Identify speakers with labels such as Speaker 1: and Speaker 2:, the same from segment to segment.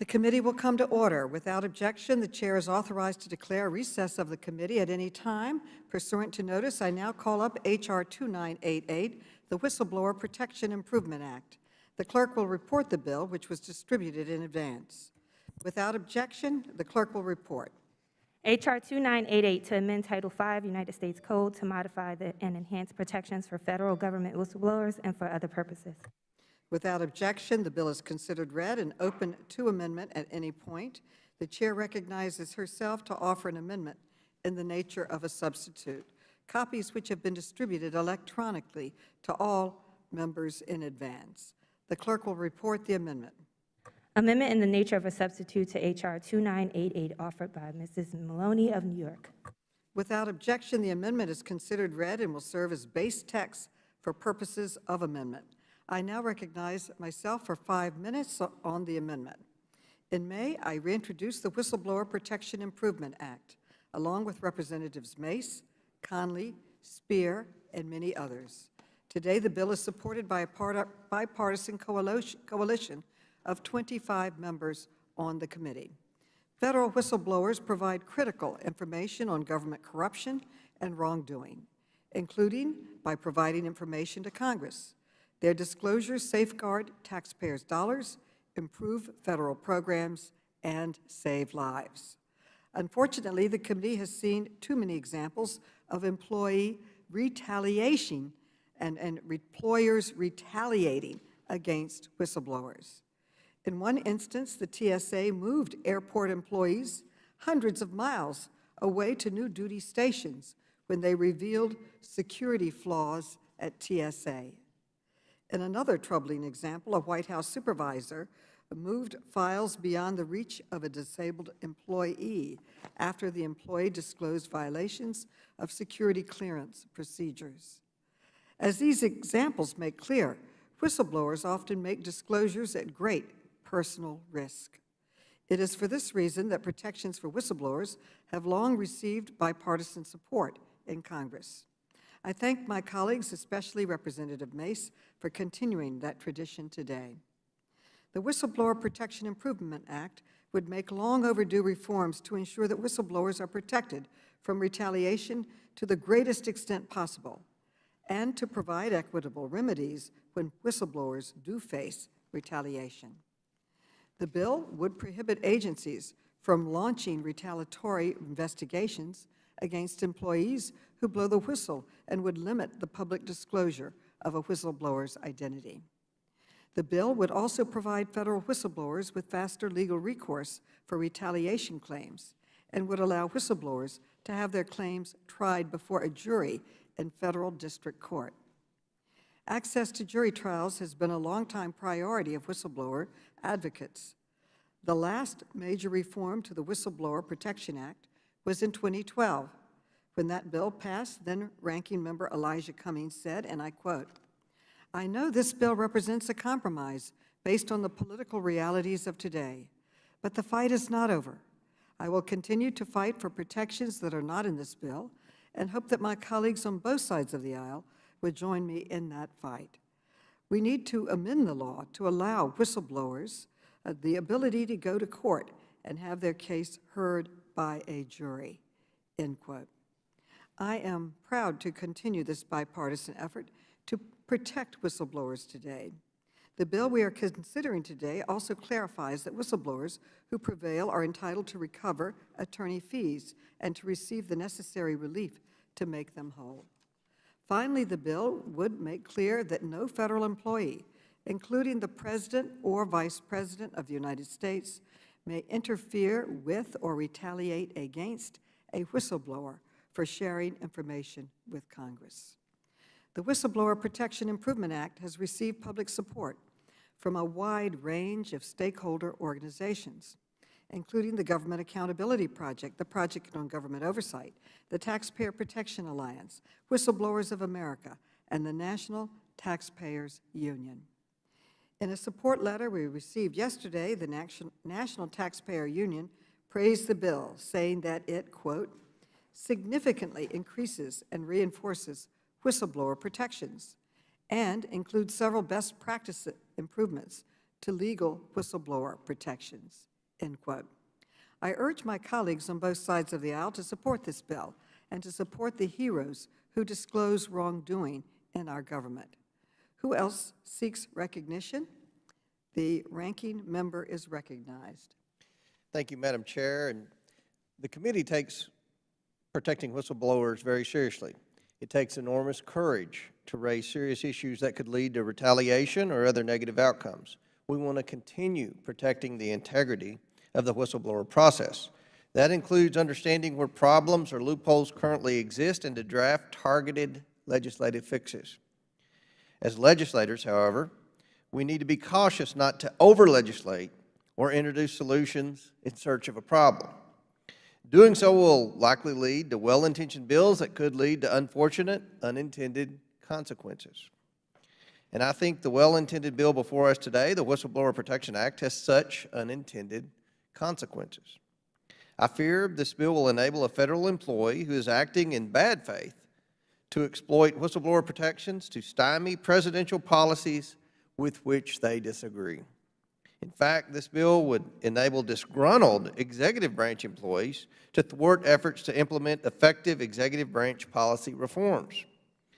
Speaker 1: The committee will come to order. Without objection, the chair is authorized to declare recess of the committee at any time. Pursuant to notice, I now call up H.R. 2988, the Whistleblower Protection Improvement Act. The clerk will report the bill, which was distributed in advance. Without objection, the clerk will report.
Speaker 2: H.R. 2988 to amend Title V United States Code to modify and enhance protections for federal government whistleblowers and for other purposes.
Speaker 1: Without objection, the bill is considered read and open to amendment at any point. The chair recognizes herself to offer an amendment in the nature of a substitute, copies which have been distributed electronically to all members in advance. The clerk will report the amendment.
Speaker 2: Amendment in the nature of a substitute to H.R. 2988 offered by Mrs. Maloney of New York.
Speaker 1: Without objection, the amendment is considered read and will serve as base text for purposes of amendment. I now recognize myself for 5 minutes on the amendment. In May, I reintroduced the Whistleblower Protection Improvement Act, along with Representatives Mace, Conley, Speer, and many others. Today, the bill is supported by a bipartisan coalition of 25 members on the committee. Federal whistleblowers provide critical information on government corruption and wrongdoing, including by providing information to Congress. Their disclosures safeguard taxpayers' dollars, improve federal programs, and save lives. Unfortunately, the committee has seen too many examples of employee retaliation and employers retaliating against whistleblowers. In one instance, the TSA moved airport employees hundreds of miles away to new duty stations when they revealed security flaws at TSA. In another troubling example, a White House supervisor moved files beyond the reach of a disabled employee after the employee disclosed violations of security clearance procedures. As these examples make clear, whistleblowers often make disclosures at great personal risk. It is for this reason that protections for whistleblowers have long received bipartisan support in Congress. I thank my colleagues, especially Representative Mace, for continuing that tradition today. The Whistleblower Protection Improvement Act would make long overdue reforms to ensure that whistleblowers are protected from retaliation to the greatest extent possible, and to provide equitable remedies when whistleblowers do face retaliation. The bill would prohibit agencies from launching retaliatory investigations against employees who blow the whistle and would limit the public disclosure of a whistleblower's identity. The bill would also provide federal whistleblowers with faster legal recourse for retaliation claims and would allow whistleblowers to have their claims tried before a jury in federal district court. Access to jury trials has been a longtime priority of whistleblower advocates. The last major reform to the Whistleblower Protection Act was in 2012. When that bill passed, then-ranking member Elijah Cummings said, and I quote, "I know this bill represents a compromise based on the political realities of today, but the fight is not over. I will continue to fight for protections that are not in this bill and hope that my colleagues on both sides of the aisle would join me in that fight. We need to amend the law to allow whistleblowers the ability to go to court and have their case heard by a jury," end quote. I am proud to continue this bipartisan effort to protect whistleblowers today. The bill we are considering today also clarifies that whistleblowers who prevail are entitled to recover attorney fees and to receive the necessary relief to make them whole. Finally, the bill would make clear that no federal employee, including the President or Vice President of the United States, may interfere with or retaliate against a whistleblower for sharing information with Congress. The Whistleblower Protection Improvement Act has received public support from a wide range of stakeholder organizations, including the Government Accountability Project, the Project on Government Oversight, the Taxpayer Protection Alliance, Whistleblowers of America, and the National Taxpayers Union. In a support letter we received yesterday, the National Taxpayer Union praised the bill, saying that it, quote, significantly increases and reinforces whistleblower protections and includes several best practice improvements to legal whistleblower protections, end quote. I urge my colleagues on both sides of the aisle to support this bill and to support the heroes who disclose wrongdoing in our government. Who else seeks recognition? The ranking member is recognized.
Speaker 3: Thank you, Madam Chair. And the committee takes protecting whistleblowers very seriously. It takes enormous courage to raise serious issues that could lead to retaliation or other negative outcomes. We want to continue protecting the integrity of the whistleblower process. That includes understanding where problems or loopholes currently exist and to draft targeted legislative fixes. As legislators, however, we need to be cautious not to over-legislate or introduce solutions in search of a problem. Doing so will likely lead to well-intentioned bills that could lead to unfortunate, unintended consequences. And I think the well-intended bill before us today, the Whistleblower Protection Act, has such unintended consequences. I fear this bill will enable a federal employee who is acting in bad faith to exploit whistleblower protections to stymie presidential policies with which they disagree. In fact, this bill would enable disgruntled executive branch employees to thwart efforts to implement effective executive branch policy reforms.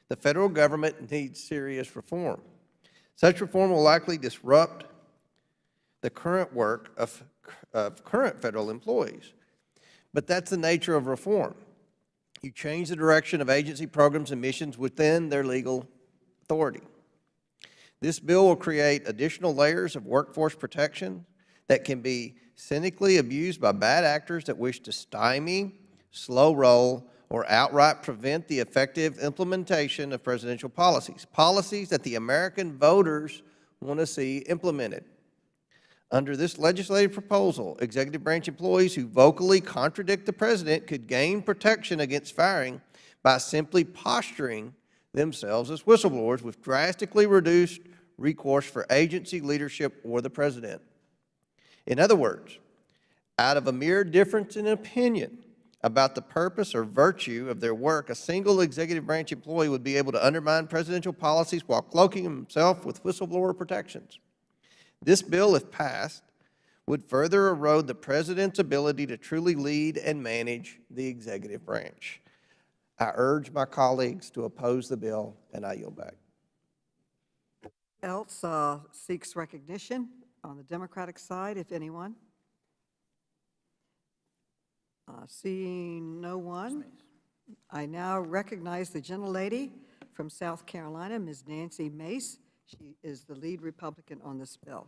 Speaker 3: The federal government needs serious reform. Such reform will likely disrupt the current work of current federal employees. But that's the nature of reform. You change the direction of agency programs and missions within their legal authority. This bill will create additional layers of workforce protection that can be cynically abused by bad actors that wish to stymie, slow roll, or outright prevent the effective implementation of presidential policies, policies that the American voters want to see implemented. Under this legislative proposal, executive branch employees who vocally contradict the president could gain protection against firing by simply posturing themselves as whistleblowers with drastically reduced recourse for agency leadership or the president. In other words, out of a mere difference in opinion about the purpose or virtue of their work, a single executive branch employee would be able to undermine presidential policies while cloaking himself with whistleblower protections. This bill, if passed, would further erode the president's ability to truly lead and manage the executive branch. I urge my colleagues to oppose the bill, and I yield back.
Speaker 1: Else seeks recognition on the Democratic side, if anyone? Seeing no one, I now recognize the gentlelady from South Carolina, Ms. Nancy Mace. She is the lead Republican on this bill.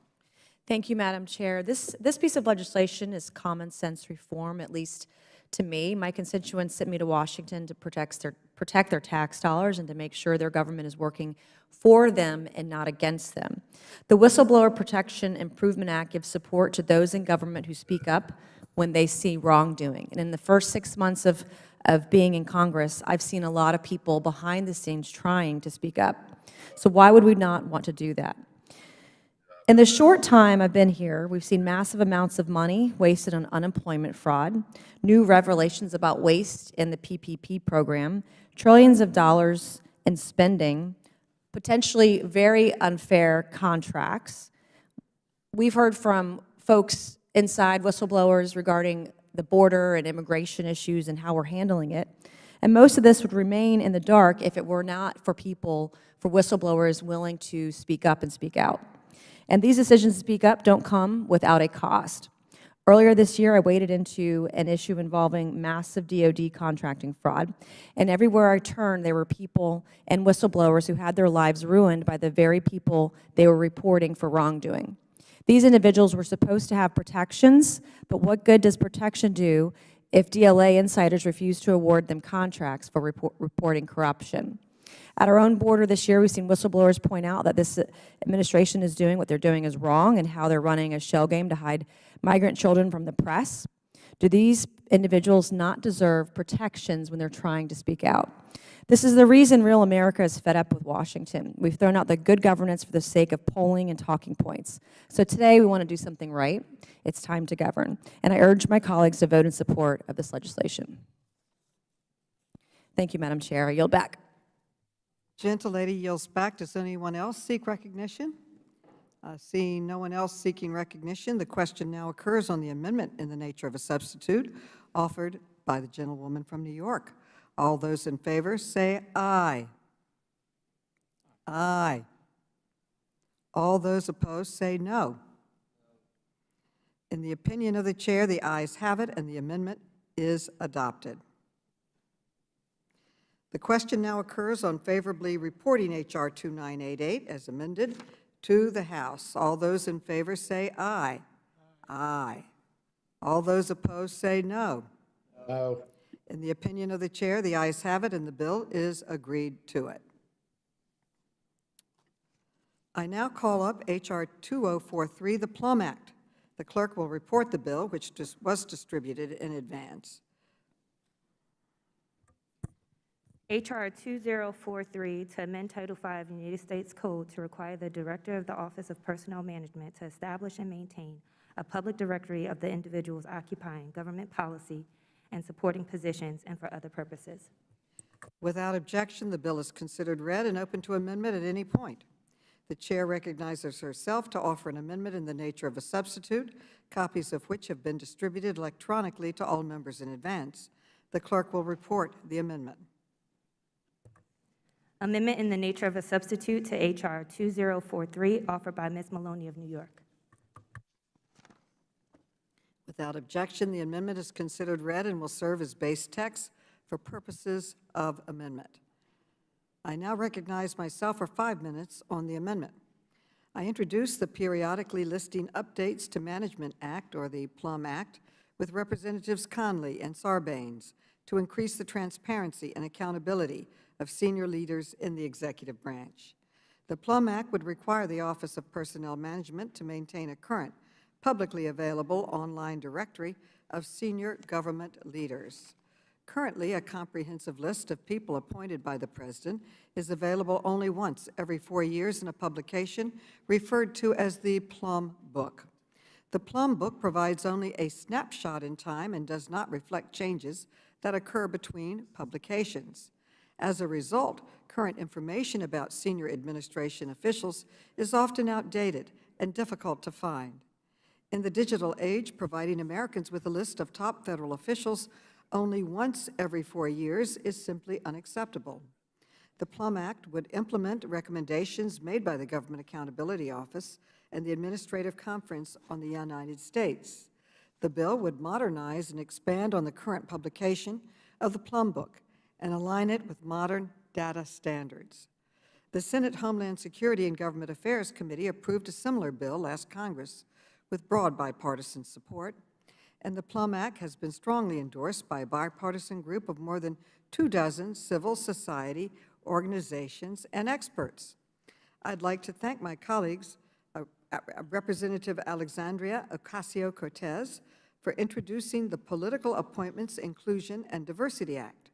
Speaker 4: Thank you, Madam Chair. This piece of legislation is common sense reform, at least to me. My constituents sent me to Washington to protect their tax dollars and to make sure their government is working for them and not against them. The Whistleblower Protection Improvement Act gives support to those in government who speak up when they see wrongdoing. And in the first 6 months of being in Congress, I've seen a lot of people behind the scenes trying to speak up. So why would we not want to do that? In the short time I've been here, we've seen massive amounts of money wasted on unemployment fraud, new revelations about waste in the PPP program, trillions of dollars in spending, potentially very unfair contracts. We've heard from folks inside, whistleblowers, regarding the border and immigration issues and how we're handling it. And most of this would remain in the dark if it were not for people, for whistleblowers willing to speak up and speak out. And these decisions to speak up don't come without a cost. Earlier this year, I waded into an issue involving massive DoD contracting fraud, and everywhere I turned, there were people and whistleblowers who had their lives ruined by the very people they were reporting for wrongdoing. These individuals were supposed to have protections, but what good does protection do if DLA insiders refuse to award them contracts for reporting corruption? At our own border this year, we've seen whistleblowers point out that this administration is doing what they're doing is wrong and how they're running a shell game to hide migrant children from the press. Do these individuals not deserve protections when they're trying to speak out? This is the reason real America is fed up with Washington. We've thrown out the good governance for the sake of polling and talking points. So today we want to do something right. It's time to govern. And I urge my colleagues to vote in support of this legislation. Thank you, Madam Chair. I yield back.
Speaker 1: Gentlelady yields back. Does anyone else seek recognition? Seeing no one else seeking recognition, the question now occurs on the amendment in the nature of a substitute offered by the gentlewoman from New York. All those in favor say aye. Aye. All those opposed say no. In the opinion of the chair, the ayes have it, and the amendment is adopted. The question now occurs on favorably reporting H.R. 2988 as amended to the House. All those in favor say aye. Aye. All those opposed say no.
Speaker 5: No.
Speaker 1: In the opinion of the chair, the ayes have it, and the bill is agreed to it. I now call up H.R. 2043, the Plum Act. The clerk will report the bill, which was distributed in advance.
Speaker 2: H.R. 2043 to amend Title V United States Code to require the Director of the Office of Personnel Management to establish and maintain a public directory of the individuals occupying government policy and supporting positions and for other purposes.
Speaker 1: Without objection, the bill is considered read and open to amendment at any point. The chair recognizes herself to offer an amendment in the nature of a substitute, copies of which have been distributed electronically to all members in advance. The clerk will report the amendment.
Speaker 2: Amendment in the nature of a substitute to H.R. 2043, offered by Ms. Maloney of New York.
Speaker 1: Without objection, the amendment is considered read and will serve as base text for purposes of amendment. I now recognize myself for 5 minutes on the amendment. I introduce the periodically listing updates to Management Act, or the Plum Act, with Representatives Conley and Sarbanes to increase the transparency and accountability of senior leaders in the executive branch. The Plum Act would require the Office of Personnel Management to maintain a current, publicly available online directory of senior government leaders. Currently, a comprehensive list of people appointed by the President is available only once every 4 years in a publication referred to as the Plum Book. The Plum Book provides only a snapshot in time and does not reflect changes that occur between publications. As a result, current information about senior administration officials is often outdated and difficult to find. In the digital age, providing Americans with a list of top federal officials only once every 4 years is simply unacceptable. The Plum Act would implement recommendations made by the Government Accountability Office and the Administrative Conference on the United States. The bill would modernize and expand on the current publication of the Plum Book and align it with modern data standards. The Senate Homeland Security and Government Affairs Committee approved a similar bill last Congress with broad bipartisan support, and the Plum Act has been strongly endorsed by a bipartisan group of more than 24 civil society organizations and experts. I'd like to thank my colleagues, Representative Alexandria Ocasio-Cortez, for introducing the Political Appointments, Inclusion, and Diversity Act,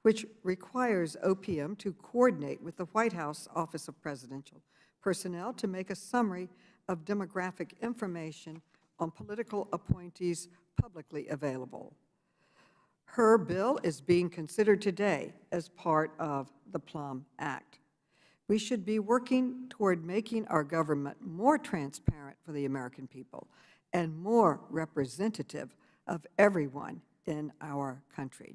Speaker 1: which requires OPM to coordinate with the White House Office of Presidential Personnel to make a summary of demographic information on political appointees publicly available. Her bill is being considered today as part of the Plum Act. We should be working toward making our government more transparent for the American people and more representative of everyone in our country.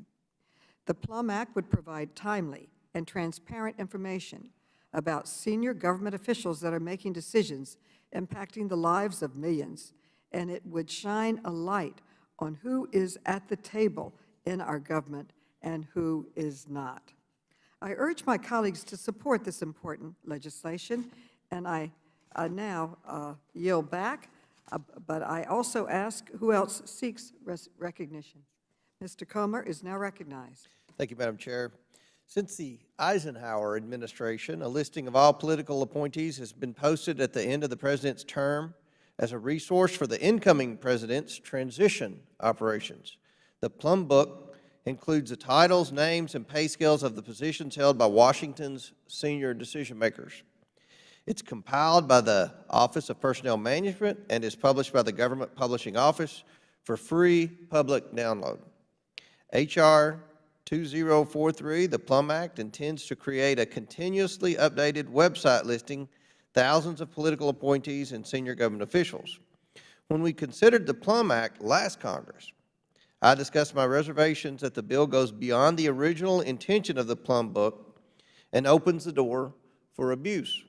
Speaker 1: The Plum Act would provide timely and transparent information about senior government officials that are making decisions impacting the lives of millions, and it would shine a light on who is at the table in our government and who is not. I urge my colleagues to support this important legislation, and I now yield back, but I also ask who else seeks recognition. Mr. Comer is now recognized.
Speaker 3: Thank you, Madam Chair. Since the Eisenhower administration, a listing of all political appointees has been posted at the end of the President's term as a resource for the incoming President's transition operations. The Plum Book includes the titles, names, and pay scales of the positions held by Washington's senior decision-makers. It's compiled by the Office of Personnel Management and is published by the Government Publishing Office for free public download. H.R. 2043, the Plum Act, intends to create a continuously updated website listing thousands of political appointees and senior government officials. When we considered the Plum Act last Congress, I discussed my reservations that the bill goes beyond the original intention of the Plum Book and opens the door for abuse.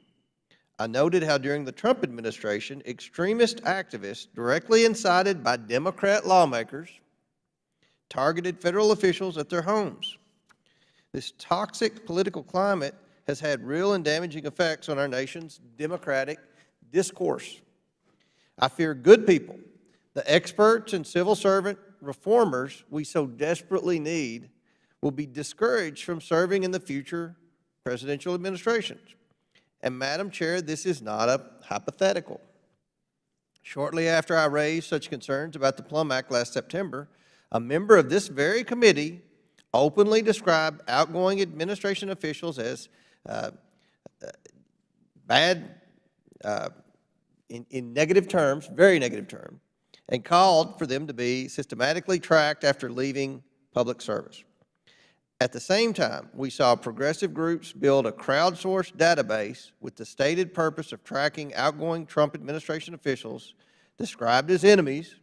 Speaker 3: I noted how during the Trump administration, extremist activists directly incited by Democrat lawmakers targeted federal officials at their homes. This toxic political climate has had real and damaging effects on our nation's democratic discourse. I fear good people, the experts and civil servant reformers we so desperately need, will be discouraged from serving in the future presidential administrations. And Madam Chair, this is not a hypothetical. Shortly after I raised such concerns about the Plum Act last September, a member of this very committee openly described outgoing administration officials as bad, in negative terms, very negative terms, and called for them to be systematically tracked after leaving public service. At the same time, we saw progressive groups build a crowdsourced database with the stated purpose of tracking outgoing Trump administration officials described as enemies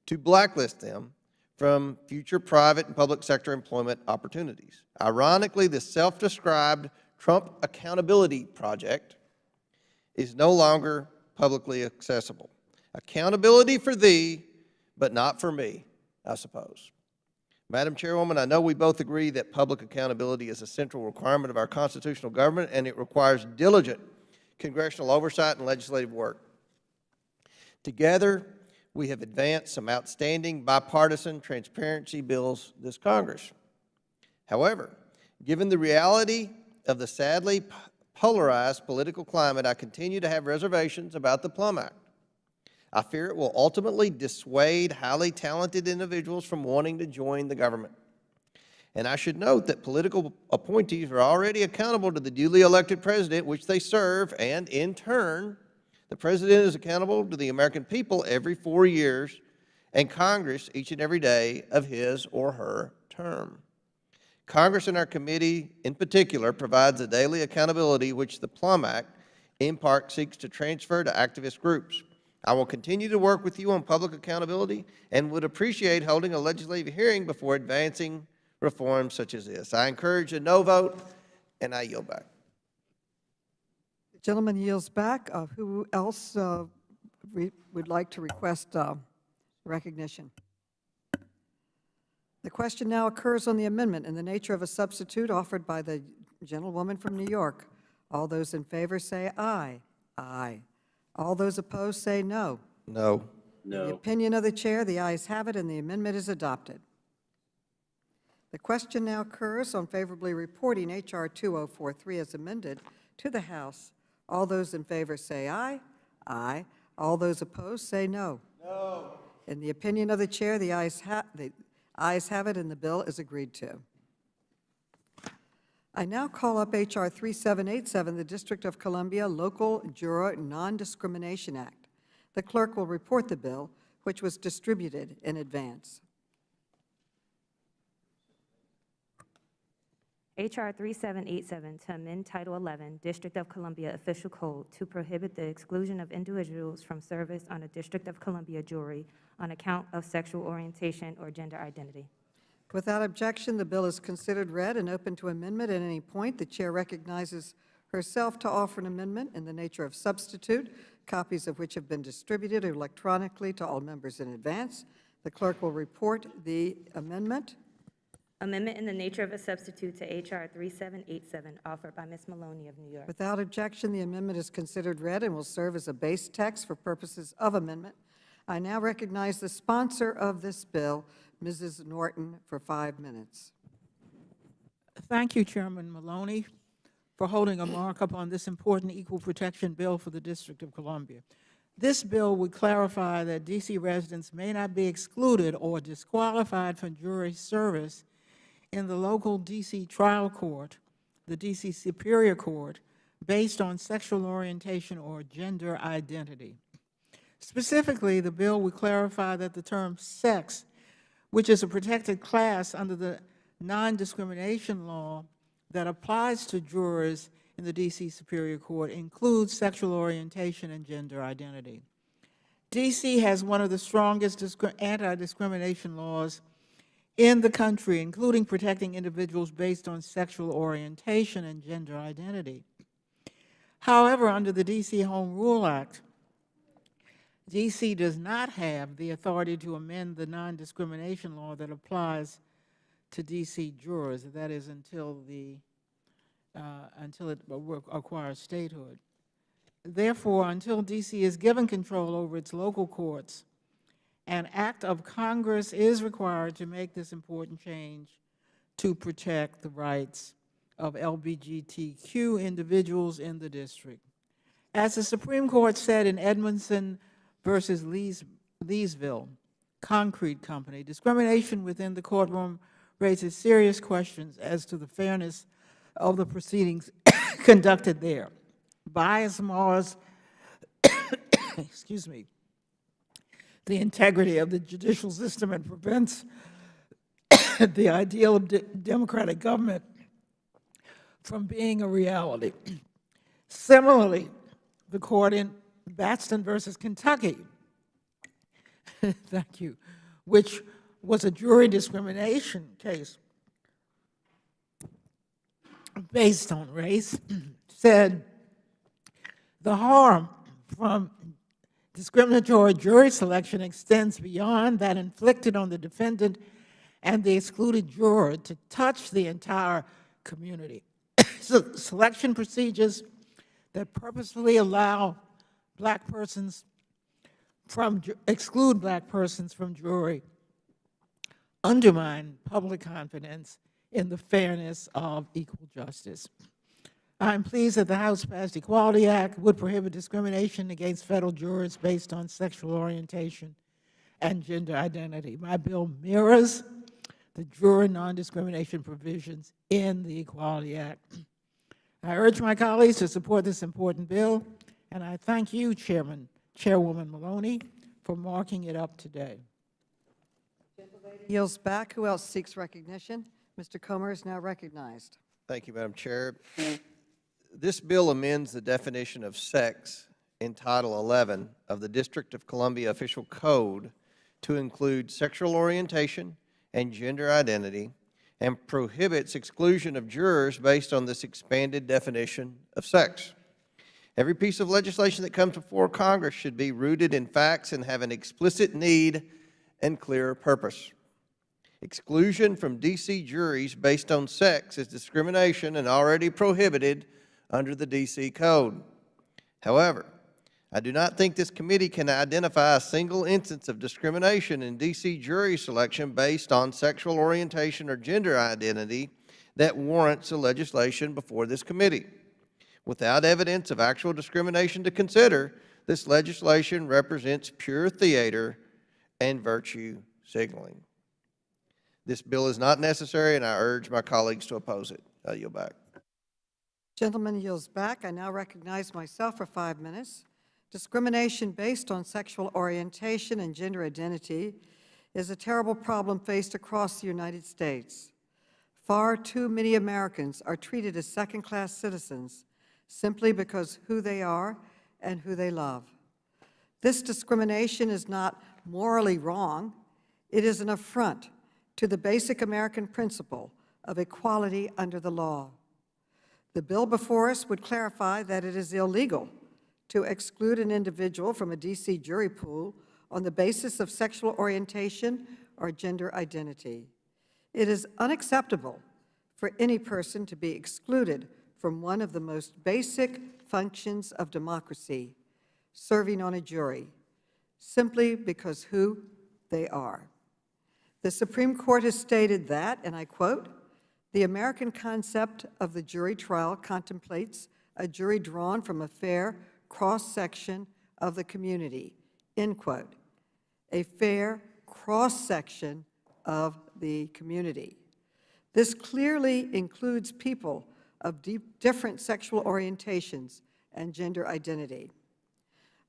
Speaker 3: to blacklist them from future private and public sector employment opportunities. Ironically, the self-described Trump Accountability Project is no longer publicly accessible. Accountability for thee, but not for me, I suppose. Madam Chairwoman, I know we both agree that public accountability is a central requirement of our constitutional government, and it requires diligent congressional oversight and legislative work. Together, we have advanced some outstanding bipartisan transparency bills this Congress. However, given the reality of the sadly polarized political climate, I continue to have reservations about the Plum Act. I fear it will ultimately dissuade highly talented individuals from wanting to join the government. And I should note that political appointees are already accountable to the duly elected president, which they serve, and in turn, the president is accountable to the American people every 4 years, and Congress each and every day of his or her term. Congress and our committee in particular provides a daily accountability which the Plum Act in part seeks to transfer to activist groups. I will continue to work with you on public accountability and would appreciate holding a legislative hearing before advancing reforms such as this. I encourage a no vote, and I yield back.
Speaker 1: The gentleman yields back. Who else would like to request recognition? The question now occurs on the amendment in the nature of a substitute offered by the gentlewoman from New York. All those in favor say aye. Aye. All those opposed say no.
Speaker 3: No.
Speaker 1: In the opinion of the chair, the ayes have it, and the amendment is adopted. The question now occurs on favorably reporting H.R. 2043 as amended to the House. All those in favor say aye. Aye. All those opposed say no. No. In the opinion of the chair, the ayes have it, and the bill is agreed to. I now call up H.R. 3787, the District of Columbia Local Juror Nondiscrimination Act. The clerk will report the bill, which was distributed in advance.
Speaker 2: H.R. 3787 to amend Title 11, District of Columbia Official Code to prohibit the exclusion of individuals from service on a District of Columbia jury on account of sexual orientation or gender identity.
Speaker 1: Without objection, the bill is considered read and open to amendment at any point. The chair recognizes herself to offer an amendment in the nature of substitute, copies of which have been distributed electronically to all members in advance. The clerk will report the amendment.
Speaker 2: Amendment in the nature of a substitute to H.R. 3787 offered by Ms. Maloney of New York.
Speaker 1: Without objection, the amendment is considered read and will serve as a base text for purposes of amendment. I now recognize the sponsor of this bill, Mrs. Norton, for 5 minutes.
Speaker 5: Thank you, Chairman Maloney, for holding a markup on this important equal protection bill for the District of Columbia. This bill would clarify that D.C. residents may not be excluded or disqualified from jury service in the local D.C. trial court, the D.C. Superior Court, based on sexual orientation or gender identity. Specifically, the bill would clarify that the term sex, which is a protected class under the non-discrimination law that applies to jurors, in the D.C. Superior Court includes sexual orientation and gender identity. D.C. has one of the strongest anti-discrimination laws in the country, including protecting individuals based on sexual orientation and gender identity. However, under the D.C. Home Rule Act, D.C. does not have the authority to amend the non-discrimination law that applies to D.C. jurors, that is, until it acquires statehood. Therefore, until D.C. is given control over its local courts, an act of Congress is required to make this important change to protect the rights of LGBTQ individuals in the district. As the Supreme Court said in Edmondson versus Leesville Concrete Company, discrimination within the courtroom raises serious questions as to the fairness of the proceedings conducted there. Bias mars, excuse me, the integrity of the judicial system and prevents the ideal of democratic government from being a reality. Similarly, the court in Batson versus Kentucky, thank you, which was a jury discrimination case based on race, said the harm from discriminatory jury selection extends beyond that inflicted on the defendant and the excluded juror to touch the entire community. So selection procedures that purposefully allow exclude black persons from jury undermine public confidence in the fairness of equal justice. I'm pleased that the House passed Equality Act would prohibit discrimination against federal jurors based on sexual orientation and gender identity. My bill mirrors the juror non-discrimination provisions in the Equality Act. I urge my colleagues to support this important bill, and I thank you, Chairwoman Maloney, for marking it up today.
Speaker 1: Yields back. Who else seeks recognition? Mr. Comer is now recognized.
Speaker 3: Thank you, Madam Chair. This bill amends the definition of sex in Title 11 of the District of Columbia Official Code to include sexual orientation and gender identity, and prohibits exclusion of jurors based on this expanded definition of sex. Every piece of legislation that comes before Congress should be rooted in facts and have an explicit need and clear purpose. Exclusion from D.C. juries based on sex is discrimination and already prohibited under the D.C. Code. However, I do not think this committee can identify a single instance of discrimination in D.C. jury selection based on sexual orientation or gender identity that warrants the legislation before this committee. Without evidence of actual discrimination to consider, this legislation represents pure theater and virtue signaling. This bill is not necessary, and I urge my colleagues to oppose it. I yield back.
Speaker 1: Gentleman yields back. I now recognize myself for 5 minutes. Discrimination based on sexual orientation and gender identity is a terrible problem faced across the United States. Far too many Americans are treated as second-class citizens simply because who they are and who they love. This discrimination is not morally wrong. It is an affront to the basic American principle of equality under the law. The bill before us would clarify that it is illegal to exclude an individual from a D.C. jury pool on the basis of sexual orientation or gender identity. It is unacceptable for any person to be excluded from one of the most basic functions of democracy, serving on a jury, simply because who they are. The Supreme Court has stated that, and I quote, "The American concept of the jury trial contemplates a jury drawn from a fair cross-section of the community," end quote. A fair cross-section of the community. This clearly includes people of different sexual orientations and gender identity.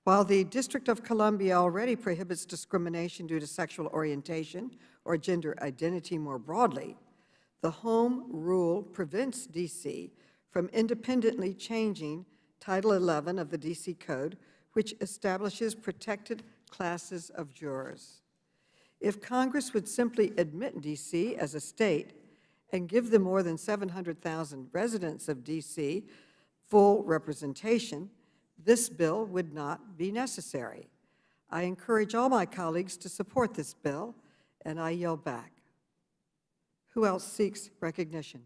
Speaker 1: While the District of Columbia already prohibits discrimination due to sexual orientation or gender identity more broadly, the Home Rule prevents D.C. from independently changing Title 11 of the D.C. Code, which establishes protected classes of jurors. If Congress would simply admit D.C. as a state and give the more than 700,000 residents of D.C. full representation, this bill would not be necessary. I encourage all my colleagues to support this bill, and I yield back. Who else seeks recognition?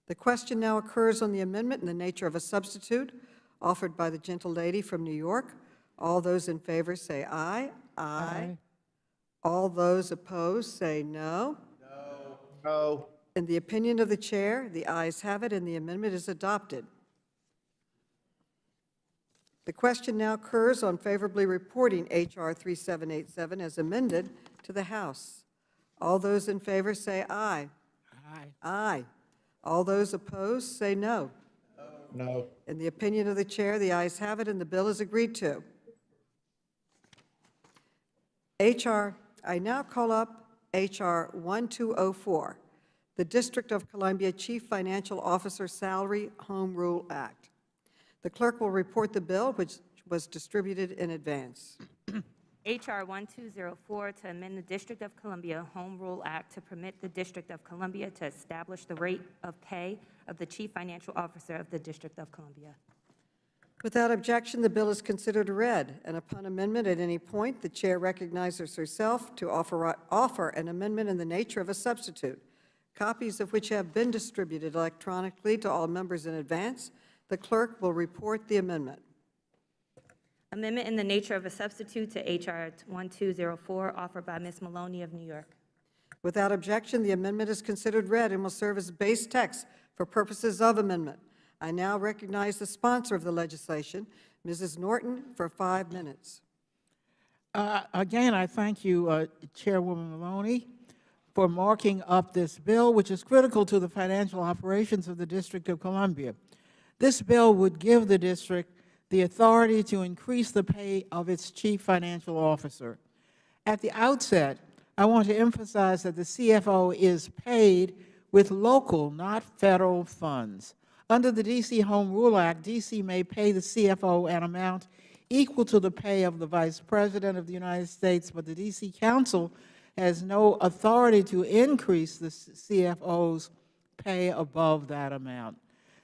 Speaker 1: The question now occurs on the amendment in the nature of a substitute offered by the gentle lady from New York. All those in favor say aye. Aye. All those opposed say no.
Speaker 3: No.
Speaker 1: In the opinion of the chair, the ayes have it, and the amendment is adopted. The question now occurs on favorably reporting H.R. 3787 as amended to the House. All those in favor say aye.
Speaker 5: Aye.
Speaker 1: Aye. All those opposed say no.
Speaker 3: No.
Speaker 1: In the opinion of the chair, the ayes have it, and the bill is agreed to. I now call up H.R. 1204, the District of Columbia Chief Financial Officer Salary Home Rule Act. The clerk will report the bill, which was distributed in advance.
Speaker 2: H.R. 1204 to amend the District of Columbia Home Rule Act to permit the District of Columbia to establish the rate of pay of the Chief Financial Officer of the District of Columbia.
Speaker 1: Without objection, the bill is considered read, and upon amendment at any point, the chair recognizes herself to offer an amendment in the nature of a substitute, copies of which have been distributed electronically to all members in advance. The clerk will report the amendment.
Speaker 2: Amendment in the nature of a substitute to H.R. 1204 offered by Ms. Maloney of New York.
Speaker 1: Without objection, the amendment is considered read and will serve as base text for purposes of amendment. I now recognize the sponsor of the legislation, Mrs. Norton, for 5 minutes.
Speaker 5: Again, I thank you, Chairwoman Maloney, for marking up this bill, which is critical to the financial operations of the District of Columbia. This bill would give the district the authority to increase the pay of its chief financial officer. At the outset, I want to emphasize that the CFO is paid with local, not federal funds. Under the D.C. Home Rule Act, D.C. may pay the CFO an amount equal to the pay of the Vice President of the United States, but the D.C. Council has no authority to increase the CFO's pay above that amount.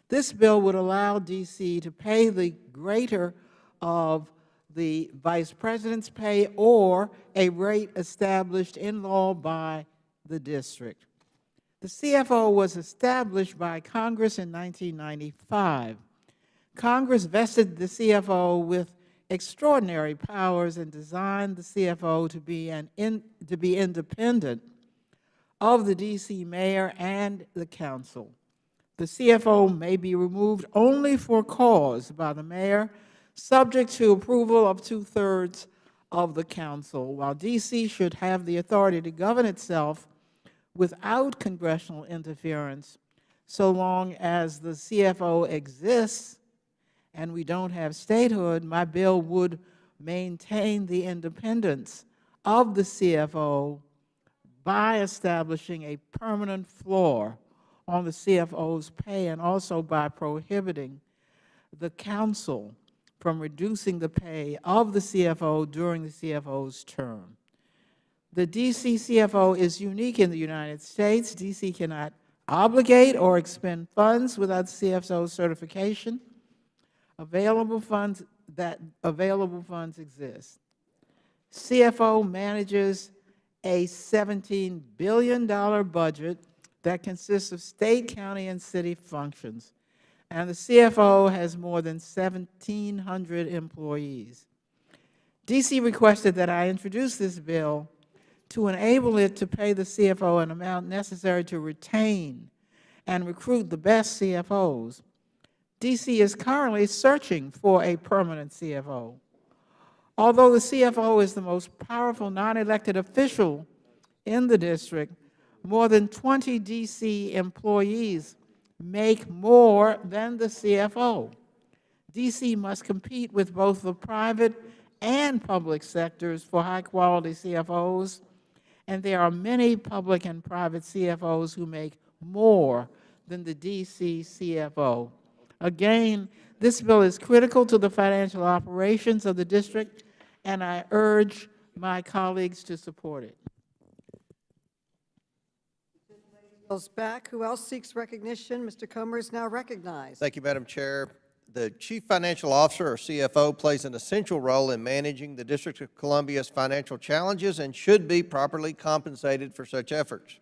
Speaker 5: This bill would allow D.C. to pay the greater of the Vice President's pay or a rate established in law by the district. The CFO was established by Congress in 1995. Congress vested the CFO with extraordinary powers and designed the CFO to be independent of the D.C. mayor and the council. The CFO may be removed only for cause by the mayor, subject to approval of 2/3 of the council, while D.C. should have the authority to govern itself without congressional interference, so long as the CFO exists and we don't have statehood. My bill would maintain the independence of the CFO by establishing a permanent floor on the CFO's pay and also by prohibiting the council from reducing the pay of the CFO during the CFO's term. The D.C. CFO is unique in the United States. D.C. cannot obligate or expend funds without CFO certification. Available funds exist. CFO manages a $17 billion budget that consists of state, county, and city functions. And the CFO has more than 1,700 employees. D.C. requested that I introduce this bill to enable it to pay the CFO an amount necessary to retain and recruit the best CFOs. D.C. is currently searching for a permanent CFO. Although the CFO is the most powerful non-elected official in the district, more than 20 D.C. employees make more than the CFO. D.C. must compete with both the private and public sectors for high-quality CFOs, and there are many public and private CFOs who make more than the DC CFO. Again, this bill is critical to the financial operations of the district, and I urge my colleagues to support it.
Speaker 1: Bill's back. Who else seeks recognition? Mr. Comer is now recognized.
Speaker 3: Thank you, Madam Chair. The Chief Financial Officer, or CFO, plays an essential role in managing the District of Columbia's financial challenges and should be properly compensated for such efforts.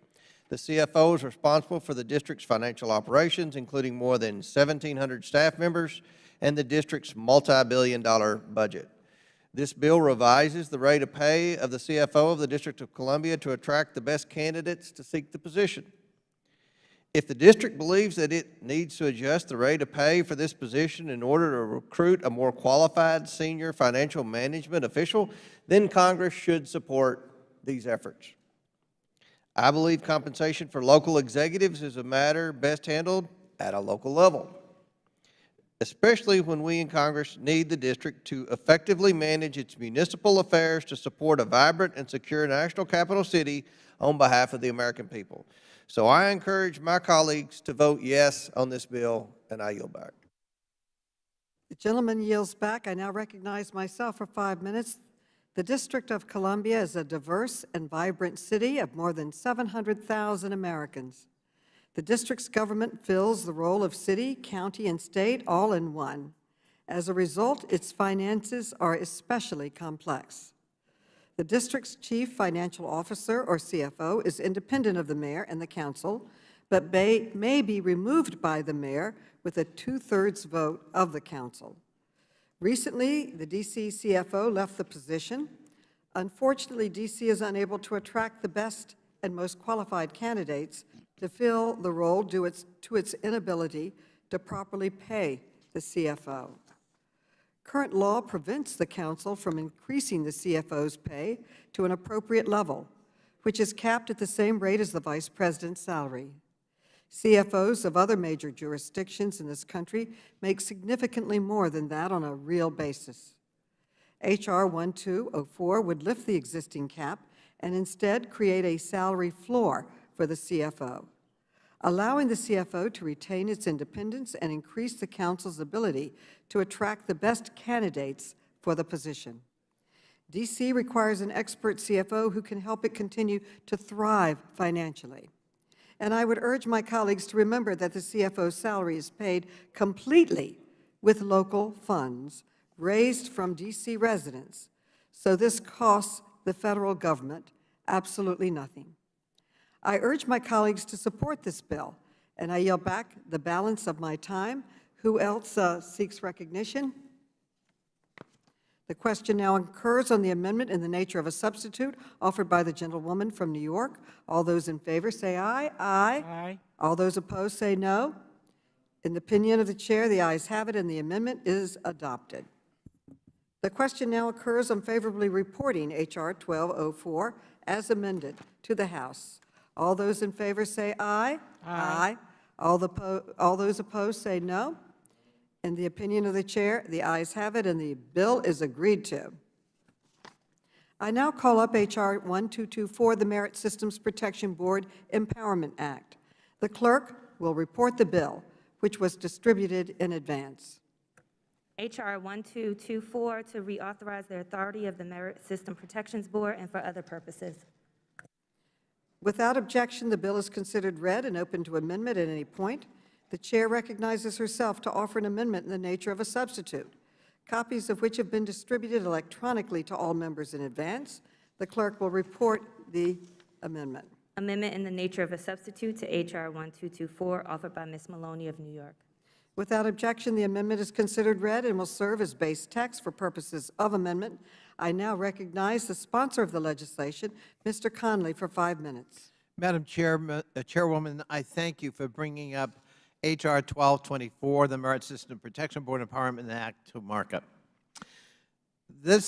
Speaker 3: The CFO is responsible for the district's financial operations, including more than 1,700 staff members and the district's multi-billion-dollar budget. This bill revises the rate of pay of the CFO of the District of Columbia to attract the best candidates to seek the position. If the district believes that it needs to adjust the rate of pay for this position in order to recruit a more qualified senior financial management official, then Congress should support these efforts. I believe compensation for local executives is a matter best handled at a local level, especially when we in Congress need the district to effectively manage its municipal affairs to support a vibrant and secure national capital city on behalf of the American people. So I encourage my colleagues to vote yes on this bill, and I yield back.
Speaker 1: The gentleman yields back. I now recognize myself for 5 minutes. The District of Columbia is a diverse and vibrant city of more than 700,000 Americans. The district's government fills the role of city, county, and state all in one. As a result, its finances are especially complex. The district's chief financial officer, or CFO, is independent of the mayor and the council, but may be removed by the mayor with a 2/3 vote of the council. Recently, the DC CFO left the position. Unfortunately, DC is unable to attract the best and most qualified candidates to fill the role due to its inability to properly pay the CFO. Current law prevents the council from increasing the CFO's pay to an appropriate level, which is capped at the same rate as the vice president's salary. CFOs of other major jurisdictions in this country make significantly more than that on a real basis. H.R. 1204 would lift the existing cap and instead create a salary floor for the CFO, allowing the CFO to retain its independence and increase the council's ability to attract the best candidates for the position. DC requires an expert CFO who can help it continue to thrive financially. And I would urge my colleagues to remember that the CFO's salary is paid completely with local funds raised from DC residents, so this costs the federal government absolutely nothing. I urge my colleagues to support this bill, and I yield back the balance of my time. Who else seeks recognition? The question now occurs on the amendment in the nature of a substitute offered by the gentlewoman from New York. All those in favor say aye. Aye.
Speaker 5: Aye.
Speaker 1: All those opposed say no. In the opinion of the chair, the ayes have it, and the amendment is adopted. The question now occurs on favorably reporting H.R. 1204 as amended to the House. All those in favor say aye.
Speaker 5: Aye.
Speaker 1: All those opposed say no. In the opinion of the chair, the ayes have it, and the bill is agreed to. I now call up H.R. 1224, the Merit Systems Protection Board Empowerment Act. The clerk will report the bill, which was distributed in advance.
Speaker 2: H.R. 1224 to reauthorize the authority of the Merit System Protections Board and for other purposes.
Speaker 1: Without objection, the bill is considered read and open to amendment at any point. The chair recognizes herself to offer an amendment in the nature of a substitute, copies of which have been distributed electronically to all members in advance. The clerk will report the amendment.
Speaker 2: Amendment in the nature of a substitute to H.R. 1224, offered by Ms. Maloney of New York.
Speaker 1: Without objection, the amendment is considered read and will serve as base text for purposes of amendment. I now recognize the sponsor of the legislation, Mr. Conley, for 5 minutes.
Speaker 6: Madam Chairwoman, I thank you for bringing up H.R. 1224, the Merit System Protection Board Empowerment Act, to markup. The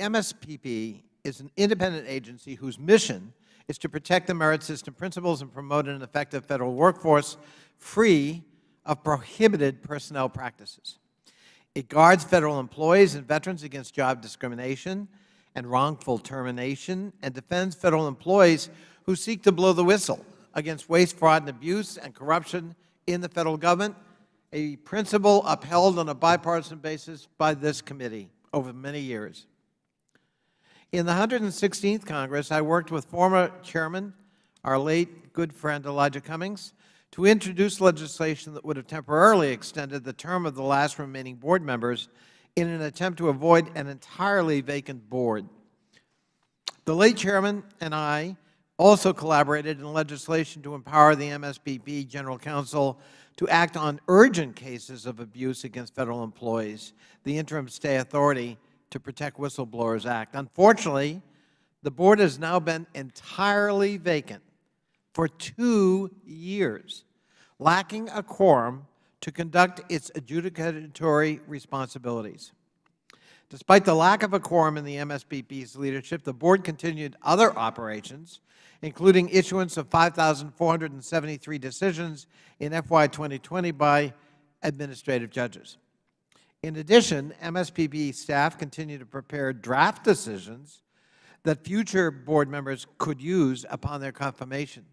Speaker 6: MSPB is an independent agency whose mission is to protect the merit system principles and promote an effective federal workforce free of prohibited personnel practices. It guards federal employees and veterans against job discrimination and wrongful termination, and defends federal employees who seek to blow the whistle against waste, fraud, and abuse and corruption in the federal government, a principle upheld on a bipartisan basis by this committee over many years. In the 116th Congress, I worked with former Chairman, our late good friend Elijah Cummings, to introduce legislation that would have temporarily extended the term of the last remaining board members in an attempt to avoid an entirely vacant board. The late Chairman and I also collaborated in legislation to empower the Mspb General Counsel to act on urgent cases of abuse against federal employees, the Interim Stay Authority to Protect Whistleblowers Act. Unfortunately, the board has now been entirely vacant for 2 years, lacking a quorum to conduct its adjudicatory responsibilities. Despite the lack of a quorum in the Mspb's leadership, the board continued other operations, including issuance of 5,473 decisions in FY 2020 by administrative judges. In addition, Mspb staff continue to prepare draft decisions that future board members could use upon their confirmation,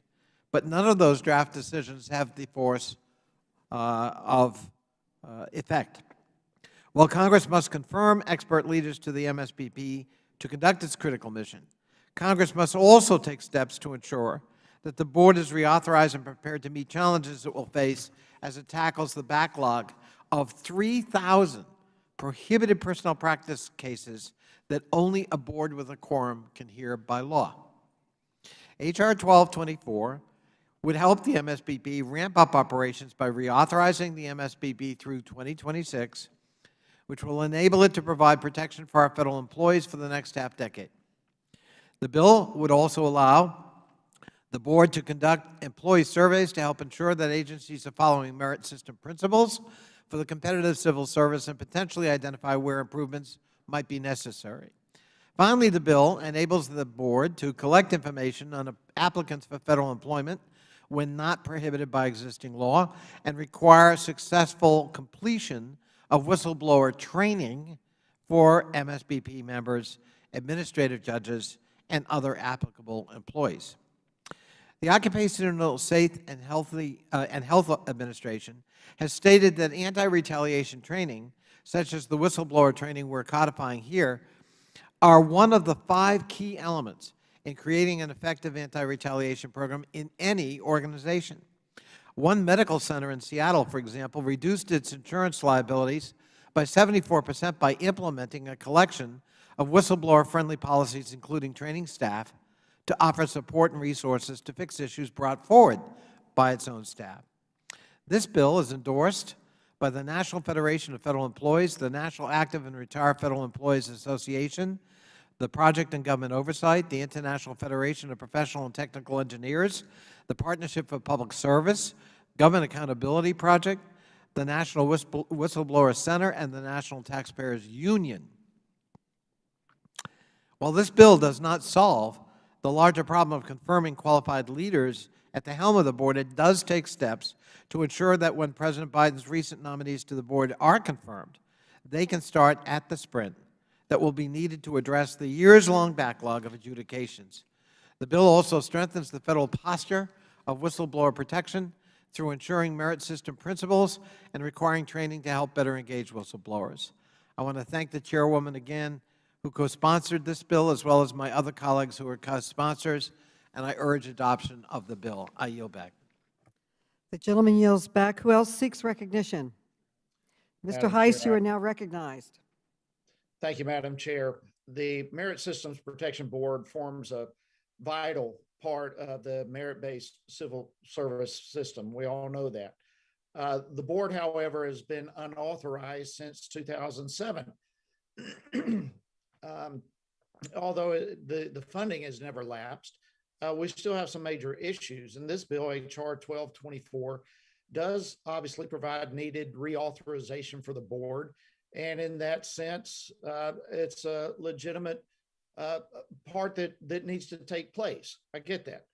Speaker 6: but none of those draft decisions have the force of effect. While Congress must confirm expert leaders to the Mspb to conduct its critical mission, Congress must also take steps to ensure that the board is reauthorized and prepared to meet challenges it will face as it tackles the backlog of 3,000 prohibited personnel practice cases that only a board with a quorum can hear by law. H.R. 1224 would help the Mspb ramp up operations by reauthorizing the Mspb through 2026, which will enable it to provide protection for our federal employees for the next half-decade. The bill would also allow the board to conduct employee surveys to help ensure that agencies are following merit system principles for the competitive civil service and potentially identify where improvements might be necessary. Finally, the bill enables the board to collect information on applicants for federal employment when not prohibited by existing law and require successful completion of whistleblower training for Mspb members, administrative judges, and other applicable employees. The Occupational Safe and Health Administration has stated that anti-retaliation training, such as the whistleblower training we're codifying here, are one of the 5 key elements in creating an effective anti-retaliation program in any organization. One medical center in Seattle, for example, reduced its insurance liabilities by 74% by implementing a collection of whistleblower-friendly policies, including training staff to offer support and resources to fix issues brought forward by its own staff. This bill is endorsed by the National Federation of Federal Employees, the National Active and Retired Federal Employees Association, the Project on Government Oversight, the International Federation of Professional and Technical Engineers, the Partnership for Public Service, Government Accountability Project, the National Whistleblower Center, and the National Taxpayers Union. While this bill does not solve the larger problem of confirming qualified leaders at the helm of the board, it does take steps to ensure that when President Biden's recent nominees to the board are confirmed, they can start at the sprint that will be needed to address the years-long backlog of adjudications. The bill also strengthens the federal posture of whistleblower protection through ensuring merit system principles and requiring training to help better engage whistleblowers. I want to thank the chairwoman again who co-sponsored this bill, as well as my other colleagues who are co-sponsors, and I urge adoption of the bill. I yield back.
Speaker 1: The gentleman yields back. Who else seeks recognition? Mr.
Speaker 7: Madam
Speaker 1: Heiss, you
Speaker 7: Chair.
Speaker 1: are now recognized.
Speaker 7: Thank you, Madam Chair. The Merit Systems Protection Board forms a vital part of the merit-based civil service system. We all know that. The board, however, has been unauthorized since 2007. Although the funding has never lapsed, we still have some major issues. And this bill, H.R. 1224, does obviously provide needed reauthorization for the board. And in that sense, it's a legitimate part that needs to take place. I get that.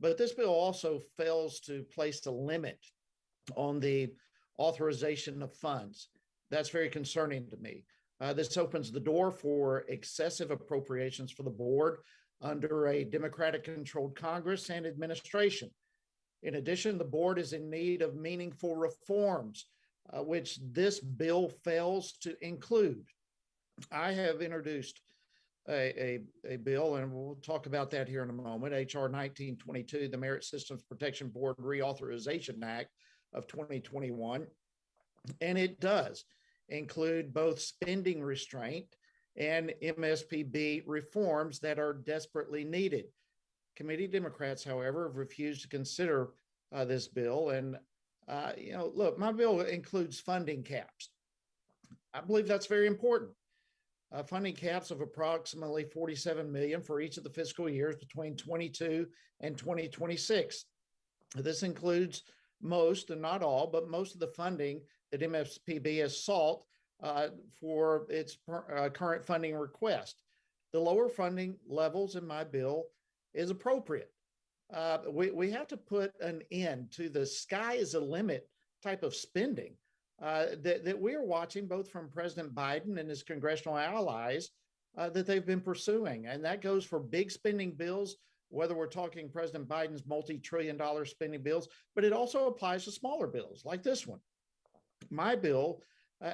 Speaker 7: But this bill also fails to place a limit on the authorization of funds. That's very concerning to me. This opens the door for excessive appropriations for the board under a Democratic-controlled Congress and administration. In addition, the board is in need of meaningful reforms, which this bill fails to include. I have introduced a bill, and we'll talk about that here in a moment, H.R. 1922, the Merit Systems Protection Board Reauthorization Act of 2021. And it does include both spending restraint and MSPB reforms that are desperately needed. Committee Democrats, however, have refused to consider this bill. And, look, my bill includes funding caps. I believe that's very important. Funding caps of approximately $47 million for each of the fiscal years between 22 and 2026. This includes most, and not all, but most of the funding that MSPB has sought for its current funding request. The lower funding levels in my bill is appropriate. We have to put an end to the sky is a limit type of spending that we are watching both from President Biden and his congressional allies that they've been pursuing. And that goes for big spending bills, whether we're talking President Biden's multi-trillion-dollar spending bills, but it also applies to smaller bills like this one. My bill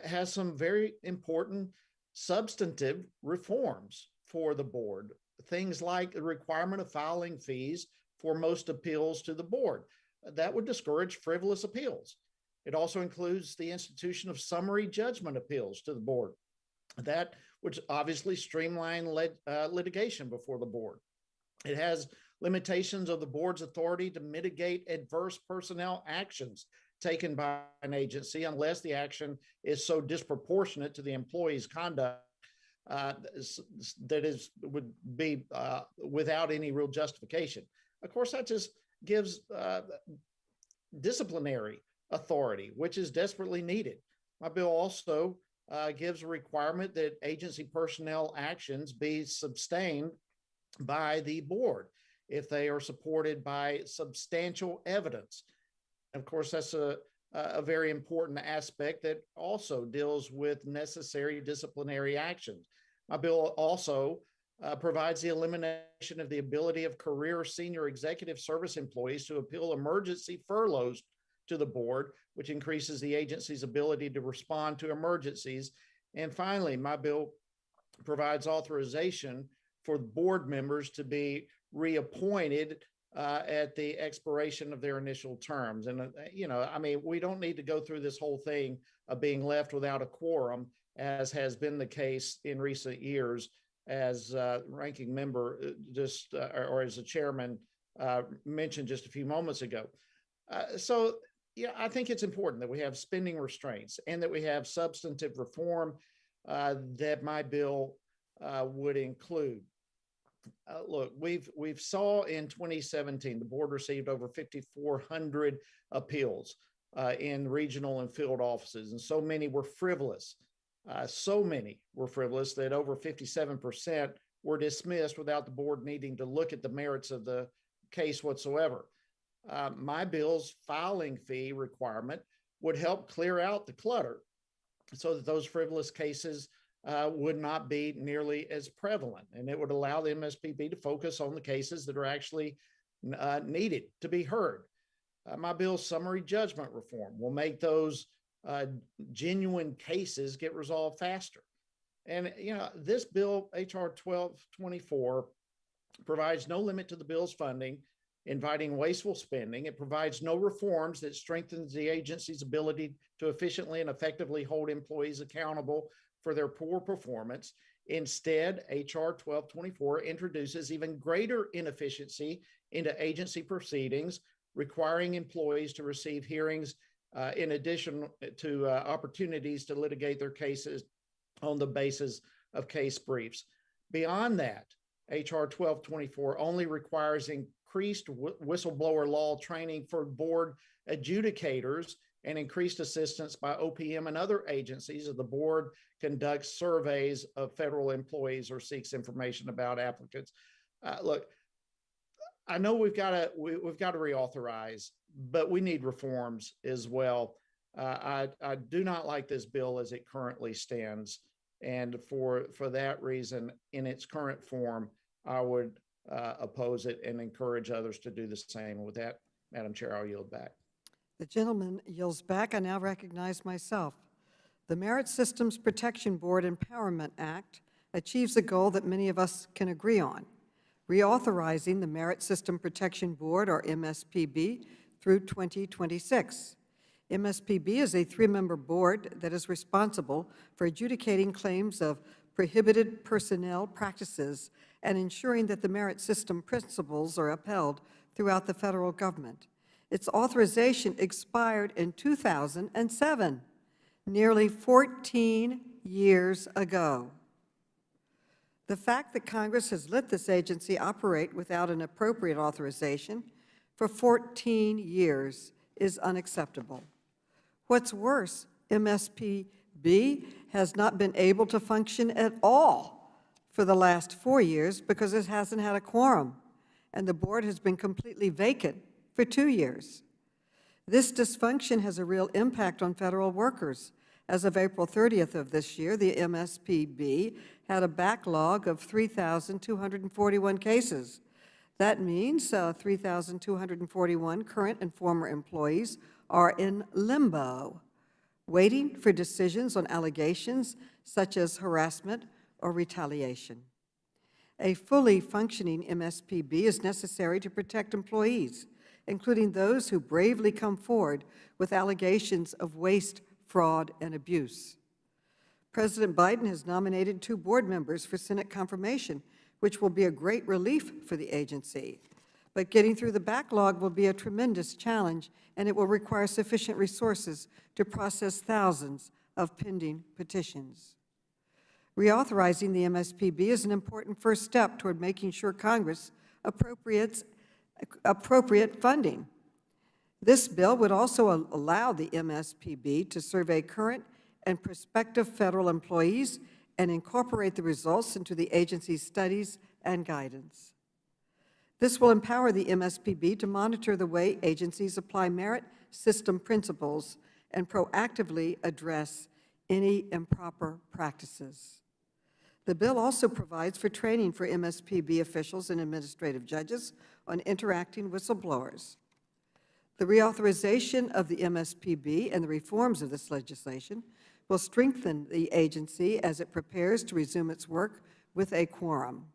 Speaker 7: has some very important substantive reforms for the board, things like the requirement of filing fees for most appeals to the board. That would discourage frivolous appeals. It also includes the institution of summary judgment appeals to the board. That would obviously streamline litigation before the board. It has limitations of the board's authority to mitigate adverse personnel actions taken by an agency unless the action is so disproportionate to the employee's conduct that would be without any real justification. Of course, that just gives disciplinary authority, which is desperately needed. My bill also gives a requirement that agency personnel actions be sustained by the board if they are supported by substantial evidence. Of course, that's a very important aspect that also deals with necessary disciplinary actions. My bill also provides the elimination of the ability of career senior executive service employees to appeal emergency furloughs to the board, which increases the agency's ability to respond to emergencies. And finally, my bill provides authorization for board members to be reappointed at the expiration of their initial terms. And, we don't need to go through this whole thing of being left without a quorum, as has been the case in recent years, as ranking member or as the chairman mentioned just a few moments ago. I think it's important that we have spending restraints and that we have substantive reform that my bill would include. Look, we've saw in 2017, the board received over 5,400 appeals in regional and field offices, and so many were frivolous. So many were frivolous that over 57% were dismissed without the board needing to look at the merits of the case whatsoever. My bill's filing fee requirement would help clear out the clutter so that those frivolous cases would not be nearly as prevalent. And it would allow the MSPB to focus on the cases that are actually needed to be heard. My bill's summary judgment reform will make those genuine cases get resolved faster. And, this bill, H.R. 1224, provides no limit to the bill's funding, inviting wasteful spending. It provides no reforms that strengthens the agency's ability to efficiently and effectively hold employees accountable for their poor performance. Instead, H.R. 1224 introduces even greater inefficiency into agency proceedings, requiring employees to receive hearings in addition to opportunities to litigate their cases on the basis of case briefs. Beyond that, H.R. 1224 only requires increased whistleblower law training for board adjudicators and increased assistance by OPM and other agencies as the board conducts surveys of federal employees or seeks information about applicants. Look, I know we've got to reauthorize, but we need reforms as well. I do not like this bill as it currently stands, and for that reason, in its current form, I would oppose it and encourage others to do the same. With that, Madam Chair, I'll yield back.
Speaker 1: The gentleman yields back. I now recognize myself. The Merit Systems Protection Board Empowerment Act achieves a goal that many of us can agree on, reauthorizing the Merit System Protection Board, or MSPB, through 2026. MSPB is a three-member board that is responsible for adjudicating claims of prohibited personnel practices and ensuring that the merit system principles are upheld throughout the federal government. Its authorization expired in 2007, nearly 14 years ago. The fact that Congress has let this agency operate without an appropriate authorization for 14 years is unacceptable. What's worse, MSPB has not been able to function at all for the last 4 years because it hasn't had a quorum, and the board has been completely vacant for 2 years. This dysfunction has a real impact on federal workers. As of April 30th of this year, the MSPB had a backlog of 3,241 cases. That means 3,241 current and former employees are in limbo, waiting for decisions on allegations such as harassment or retaliation. A fully functioning MSPB is necessary to protect employees, including those who bravely come forward with allegations of waste, fraud, and abuse. President Biden has nominated 2 board members for Senate confirmation, which will be a great relief for the agency. But getting through the backlog will be a tremendous challenge, and it will require sufficient resources to process thousands of pending petitions. Reauthorizing the MSPB is an important first step toward making sure Congress appropriate funding. This bill would also allow the MSPB to survey current and prospective federal employees and incorporate the results into the agency's studies and guidance. This will empower the MSPB to monitor the way agencies apply merit system principles and proactively address any improper practices. The bill also provides for training for MSPB officials and administrative judges on interacting with whistleblowers. The reauthorization of the MSPB and the reforms of this legislation will strengthen the agency as it prepares to resume its work with a quorum.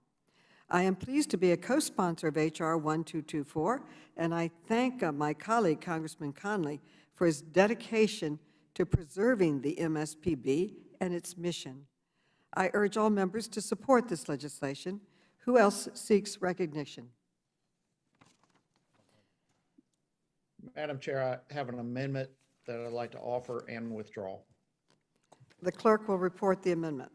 Speaker 1: I am pleased to be a co-sponsor of H.R. 1224, and I thank my colleague, Congressman Conley, for his dedication to preserving the MSPB and its mission. I urge all members to support this legislation. Who else seeks recognition?
Speaker 7: Madam Chair, I have an amendment that I'd like to offer and withdraw.
Speaker 1: The clerk will report the amendment.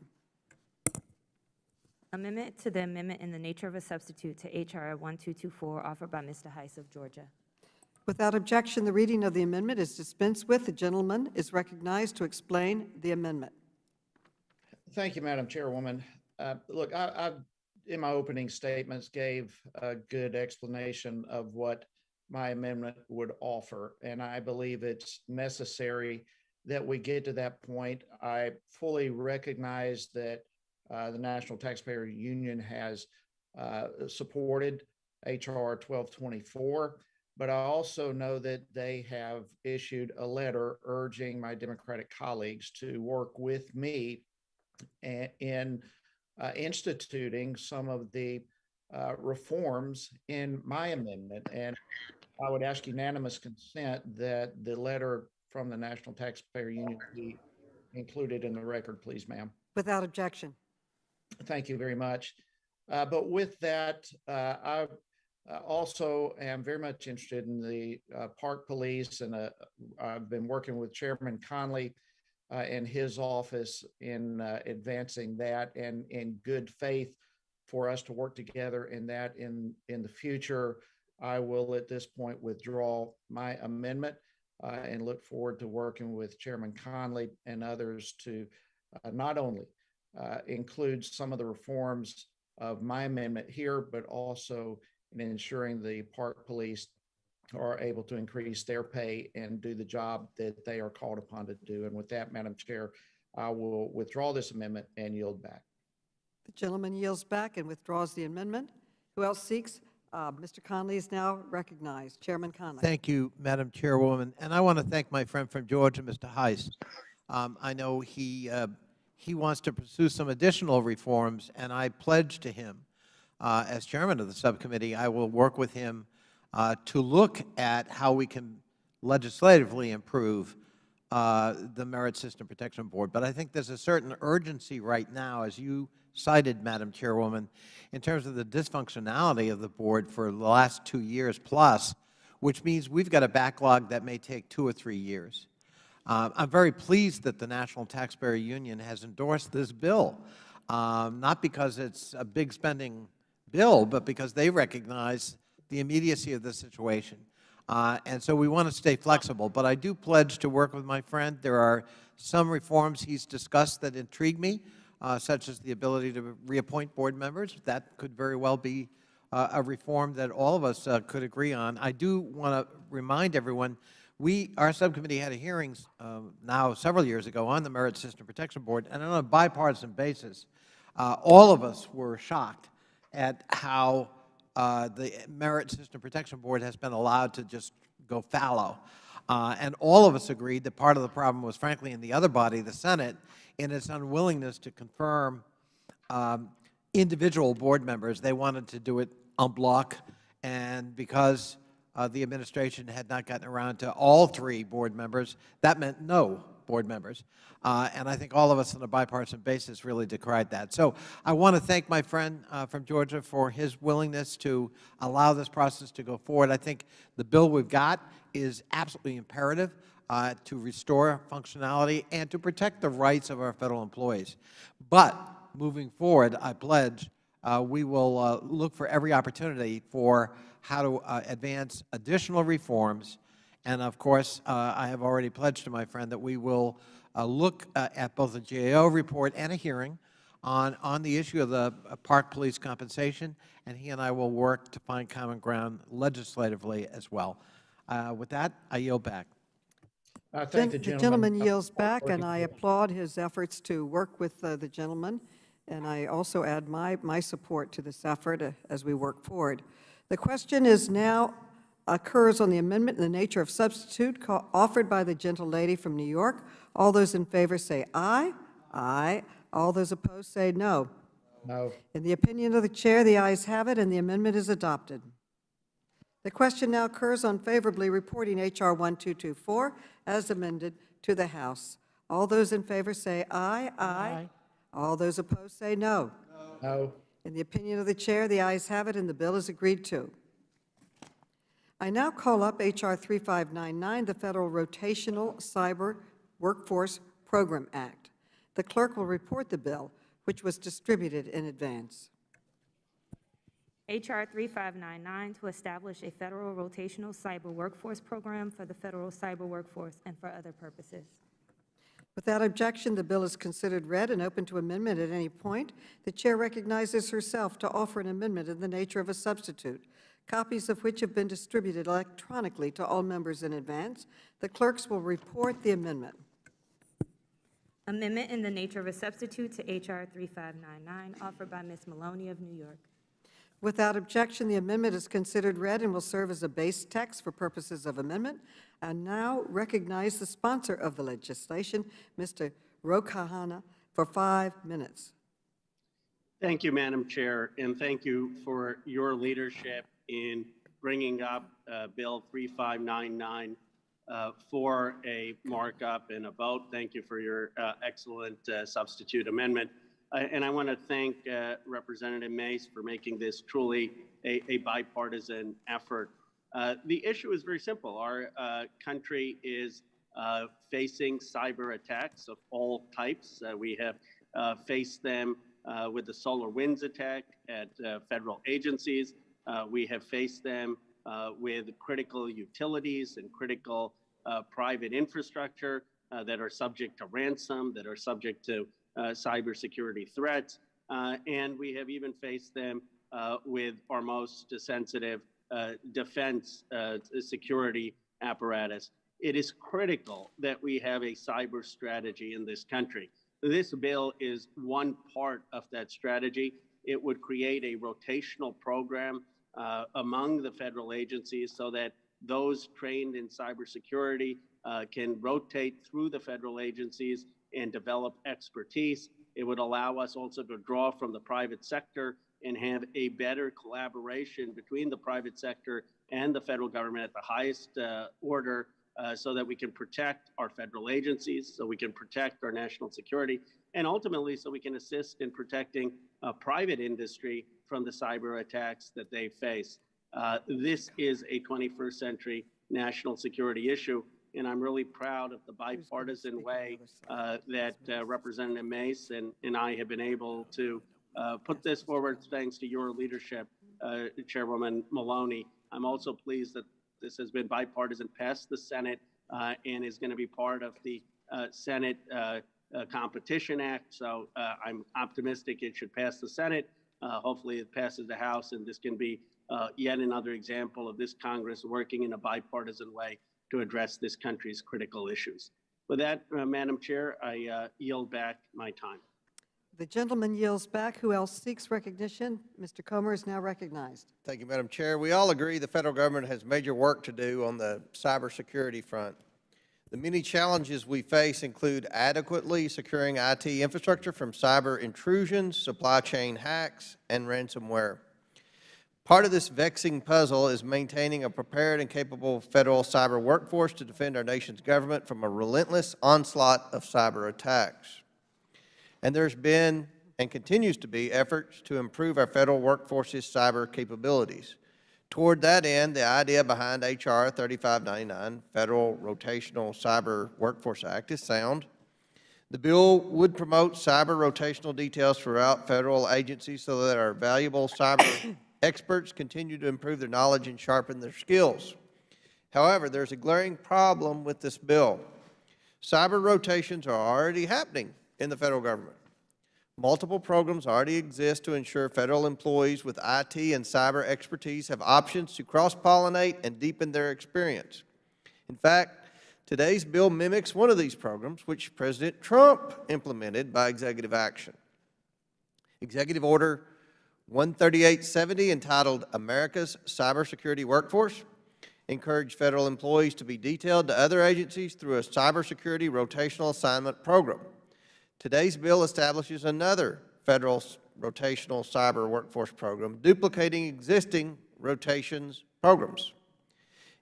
Speaker 2: Amendment to the amendment in the nature of a substitute to H.R. 1224, offered by Mr. Heiss of Georgia.
Speaker 1: Without objection, the reading of the amendment is dispensed with. The gentleman is recognized to explain the amendment.
Speaker 7: Thank you, Madam Chairwoman. Look, I in my opening statements gave a good explanation of what my amendment would offer, and I believe it's necessary that we get to that point. I fully recognize that the National Taxpayer Union has supported H.R. 1224, but I also know that they have issued a letter urging my Democratic colleagues to work with me in instituting some of the reforms in my amendment. And I would ask unanimous consent that the letter from the National Taxpayer Union be included in the record, please, ma'am.
Speaker 1: Without objection.
Speaker 7: Thank you very much. But with that, I also am very much interested in the park police, and I've been working with Chairman Conley and his office in advancing that, and in good faith for us to work together in that in the future. I will at this point withdraw my amendment and look forward to working with Chairman Conley and others to not only include some of the reforms of my amendment here, but also in ensuring the park police are able to increase their pay and do the job that they are called upon to do. And with that, Madam Chair, I will withdraw this amendment and yield back.
Speaker 1: The gentleman yields back and withdraws the amendment. Who else seeks Mr. Conley is now recognized. Chairman Conley.
Speaker 6: Thank you, Madam Chairwoman. And I want to thank my friend from Georgia, Mr. Heiss. I know he wants to pursue some additional reforms, and I pledge to him, as chairman of the subcommittee, I will work with him to look at how we can legislatively improve the Merit System Protection Board. But I think there's a certain urgency right now, as you cited, Madam Chairwoman, in terms of the dysfunctionality of the board for the last 2 years plus, which means we've got a backlog that may take 2 or 3 years. I'm very pleased that the National Taxpayer Union has endorsed this bill, not because it's a big spending bill, but because they recognize the immediacy of the situation. And so we want to stay flexible. But I do pledge to work with my friend. There are some reforms he's discussed that intrigue me, such as the ability to reappoint board members. That could very well be a reform that all of us could agree on. I do want to remind everyone, our subcommittee had a hearing now several years ago on the Merit System Protection Board, and on a bipartisan basis, all of us were shocked at how the Merit System Protection Board has been allowed to just go fallow. And all of us agreed that part of the problem was, frankly, in the other body, the Senate, in its unwillingness to confirm individual board members. They wanted to do it en bloc, and because the administration had not gotten around to all 3 board members, that meant no board members. And I think all of us on a bipartisan basis really decried that. So I want to thank my friend from Georgia for his willingness to allow this process to go forward. I think the bill we've got is absolutely imperative to restore functionality and to protect the rights of our federal employees. But moving forward, I pledge we will look for every opportunity for how to advance additional reforms. And of course, I have already pledged to my friend that we will look at both a GAO report and a hearing on the issue of the park police compensation, and he and I will work to find common ground legislatively as well. With that, I yield back.
Speaker 7: I thank the
Speaker 1: The
Speaker 7: gentleman.
Speaker 1: gentleman yields back, and I applaud his efforts to work with the gentleman, and I also add my support to this effort as we work forward. The question is now occurs on the amendment in the nature of substitute offered by the gentlelady from New York. All those in favor say aye. Aye. All those opposed say no.
Speaker 7: No.
Speaker 1: In the opinion of the chair, the ayes have it, and the amendment is adopted. The question now occurs on favorably reporting H.R. 1224 as amended to the House. All those in favor say aye. Aye. All those opposed say no.
Speaker 7: No.
Speaker 1: In the opinion of the chair, the ayes have it, and the bill is agreed to. I now call up H.R. 3599, the Federal Rotational Cyber Workforce Program Act. The clerk will report the bill, which was distributed in advance.
Speaker 2: H.R. 3599 to establish a federal rotational cyber workforce program for the federal cyber workforce and for other purposes.
Speaker 1: Without objection, the bill is considered read and open to amendment at any point. The chair recognizes herself to offer an amendment in the nature of a substitute, copies of which have been distributed electronically to all members in advance. The clerks will report the amendment.
Speaker 2: Amendment in the nature of a substitute to H.R. 3599, offered by Ms. Maloney of New York.
Speaker 1: Without objection, the amendment is considered read and will serve as a base text for purposes of amendment. I now recognize the sponsor of the legislation, Mr. Rotational, for 5 minutes.
Speaker 8: Thank you, Madam Chair, and thank you for your leadership in bringing up Bill 3599 for a markup and a vote. Thank you for your excellent substitute amendment. And I want to thank Representative Mace for making this truly a bipartisan effort. The issue is very simple. Our country is facing cyber attacks of all types. We have faced them with the SolarWinds attack at federal agencies. We have faced them with critical utilities and critical private infrastructure that are subject to ransom, that are subject to cybersecurity threats. And we have even faced them with our most sensitive defense security apparatus. It is critical that we have a cyber strategy in this country. This bill is one part of that strategy. It would create a rotational program among the federal agencies so that those trained in cybersecurity can rotate through the federal agencies and develop expertise. It would allow us also to draw from the private sector and have a better collaboration between the private sector and the federal government at the highest order so that we can protect our federal agencies, so we can protect our national security, and ultimately so we can assist in protecting private industry from the cyber attacks that they face. This is a 21st century national security issue, and I'm really proud of the bipartisan way that Representative Mace and I have been able to put this forward thanks to your leadership, Chairwoman Maloney. I'm also pleased that this has been bipartisan, passed the Senate, and is going to be part of the Senate Competition Act. So I'm optimistic it should pass the Senate. Hopefully it passes the House, and this can be yet another example of this Congress working in a bipartisan way to address this country's critical issues. With that, Madam Chair, I yield back my time.
Speaker 1: The gentleman yields back. Who else seeks recognition? Mr. Comer is now recognized.
Speaker 3: Thank you, Madam Chair. We all agree the federal government has major work to do on the cybersecurity front. The many challenges we face include adequately securing IT infrastructure from cyber intrusions, supply chain hacks, and ransomware. Part of this vexing puzzle is maintaining a prepared and capable federal cyber workforce to defend our nation's government from a relentless onslaught of cyber attacks. And there's been and continues to be efforts to improve our federal workforce's cyber capabilities. Toward that end, the idea behind H.R. 3599, Federal Rotational Cyber Workforce Act, is sound. The bill would promote cyber rotational details throughout federal agencies so that our valuable cyber experts continue to improve their knowledge and sharpen their skills. However, there's a glaring problem with this bill. Cyber rotations are already happening in the federal government. Multiple programs already exist to ensure federal employees with IT and cyber expertise have options to cross-pollinate and deepen their experience. In fact, today's bill mimics one of these programs, which President Trump implemented by executive action. Executive Order 13870, entitled America's Cybersecurity Workforce, encouraged federal employees to be detailed to other agencies through a cybersecurity rotational assignment program. Today's bill establishes another federal rotational cyber workforce program, duplicating existing rotations programs.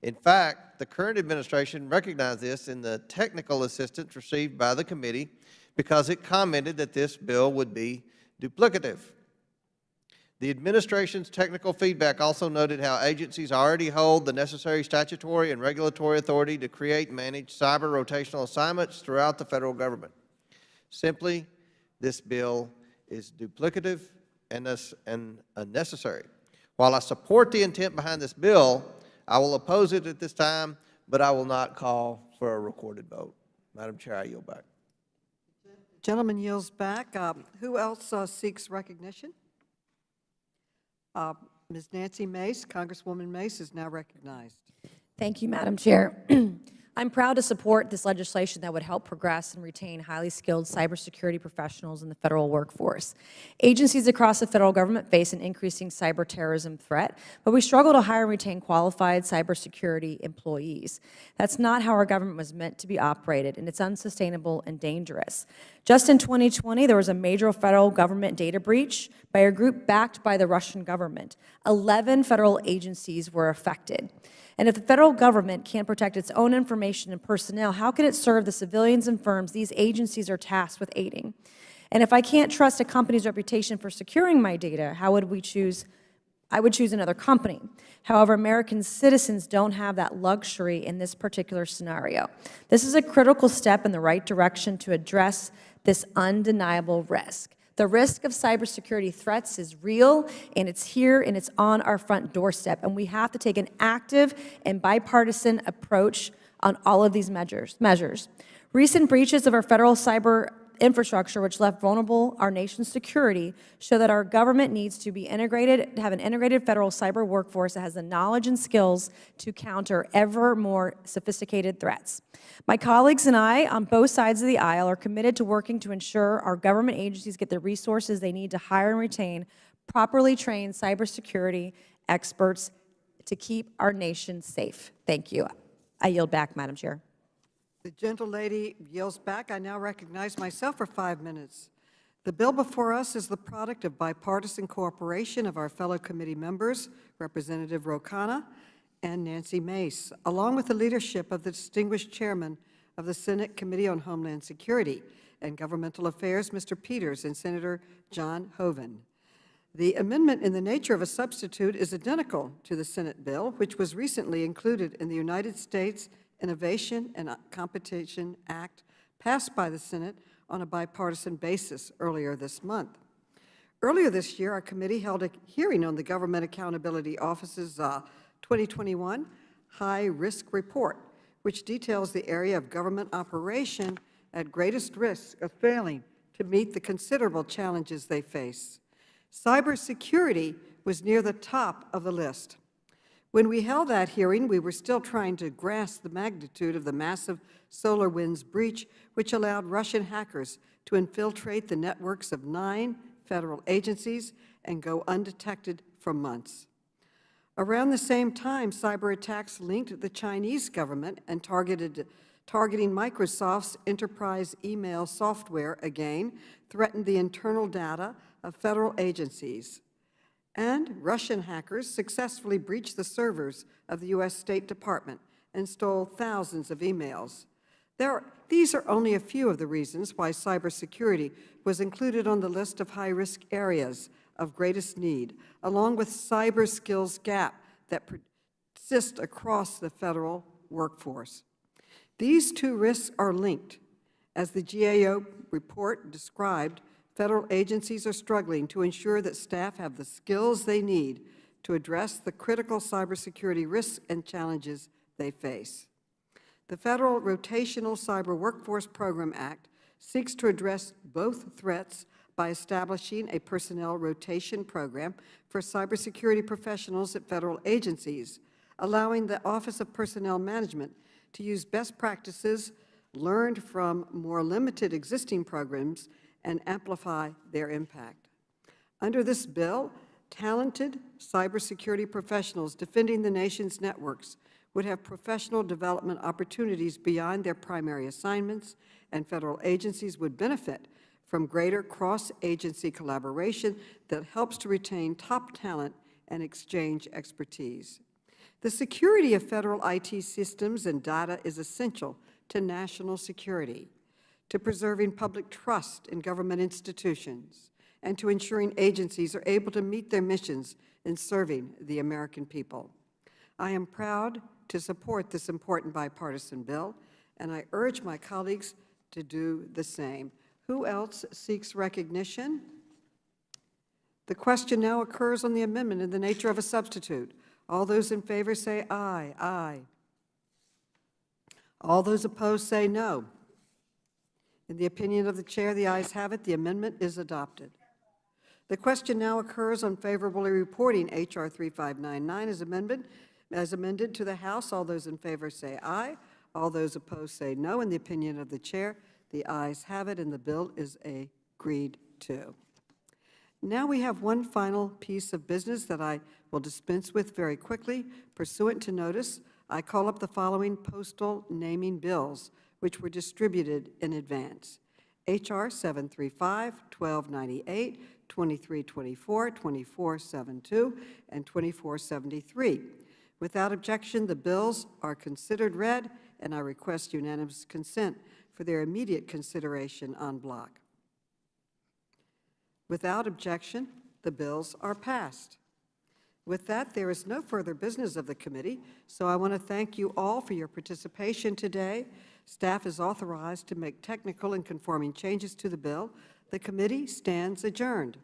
Speaker 3: In fact, the current administration recognized this in the technical assistance received by the committee because it commented that this bill would be duplicative. The administration's technical feedback also noted how agencies already hold the necessary statutory and regulatory authority to create and manage cyber rotational assignments throughout the federal government. Simply, this bill is duplicative and unnecessary. While I support the intent behind this bill, I will oppose it at this time, but I will not call for a recorded vote. Madam Chair, I yield back.
Speaker 1: Gentleman yields back. Who else seeks recognition? Ms. Nancy Mace, Congresswoman Mace, is now recognized.
Speaker 4: Thank you, Madam Chair. I'm proud to support this legislation that would help progress and retain highly skilled cybersecurity professionals in the federal workforce. Agencies across the federal government face an increasing cyber terrorism threat, but we struggle to hire and retain qualified cybersecurity employees. That's not how our government was meant to be operated, and it's unsustainable and dangerous. Just in 2020, there was a major federal government data breach by a group backed by the Russian government. 11 federal agencies were affected. And if the federal government can't protect its own information and personnel, how can it serve the civilians and firms these agencies are tasked with aiding? And if I can't trust a company's reputation for securing my data, how would we choose? I would choose another company. However, American citizens don't have that luxury in this particular scenario. This is a critical step in the right direction to address this undeniable risk. The risk of cybersecurity threats is real, and it's here, and it's on our front doorstep, and we have to take an active and bipartisan approach on all of these measures. Recent breaches of our federal cyber infrastructure, which left vulnerable our nation's security, show that our government needs to be integrated, to have an integrated federal cyber workforce that has the knowledge and skills to counter ever more sophisticated threats. My colleagues and I, on both sides of the aisle, are committed to working to ensure our government agencies get the resources they need to hire and retain properly trained cybersecurity experts to keep our nation safe. Thank you. I yield back, Madam Chair.
Speaker 1: The gentlelady yields back. I now recognize myself for 5 minutes. The bill before us is the product of bipartisan cooperation of our fellow committee members, Representative Rokana and Nancy Mace, along with the leadership of the distinguished chairman of the Senate Committee on Homeland Security and Governmental Affairs, Mr. Peters, and Senator John Hoeven. The amendment in the nature of a substitute is identical to the Senate bill, which was recently included in the United States Innovation and Competition Act passed by the Senate on a bipartisan basis earlier this month. Earlier this year, our committee held a hearing on the Government Accountability Office's 2021 High-Risk Report, which details the area of government operation at greatest risk of failing to meet the considerable challenges they face. Cybersecurity was near the top of the list. When we held that hearing, we were still trying to grasp the magnitude of the massive SolarWinds breach, which allowed Russian hackers to infiltrate the networks of 9 federal agencies and go undetected for months. Around the same time, cyber attacks linked the Chinese government and targeting Microsoft's enterprise email software again threatened the internal data of federal agencies. And Russian hackers successfully breached the servers of the U.S. State Department and stole thousands of emails. These are only a few of the reasons why cybersecurity was included on the list of high-risk areas of greatest need, along with cyber skills gap that persist across the federal workforce. These two risks are linked. As the GAO report described, federal agencies are struggling to ensure that staff have the skills they need to address the critical cybersecurity risks and challenges they face. The Federal Rotational Cyber Workforce Program Act seeks to address both threats by establishing a personnel rotation program for cybersecurity professionals at federal agencies, allowing the Office of Personnel Management to use best practices learned from more limited existing programs and amplify their impact. Under this bill, talented cybersecurity professionals defending the nation's networks would have professional development opportunities beyond their primary assignments, and federal agencies would benefit from greater cross-agency collaboration that helps to retain top talent and exchange expertise. The security of federal IT systems and data is essential to national security, to preserving public trust in government institutions, and to ensuring agencies are able to meet their missions in serving the American people. I am proud to support this important bipartisan bill, and I urge my colleagues to do the same. Who else seeks recognition? The question now occurs on the amendment in the nature of a substitute. All those in favor say aye. Aye. All those opposed say no. In the opinion of the chair, the ayes have it. The amendment is adopted. The question now occurs on favorably reporting H.R. 3599 as amended to the House. All those in favor say aye. All those opposed say no. In the opinion of the chair, the ayes have it, and the bill is agreed to. Now we have one final piece of business that I will dispense with very quickly. Pursuant to notice, I call up the following postal naming bills, which were distributed in advance: H.R. 735, 1298, 2324, 2472, and 2473. Without objection, the bills are considered read, and I request unanimous consent for their immediate consideration en bloc. Without objection, the bills are passed. With that, there is no further business of the committee, so I want to thank you all for your participation today. Staff is authorized to make technical and conforming changes to the bill. The committee stands adjourned.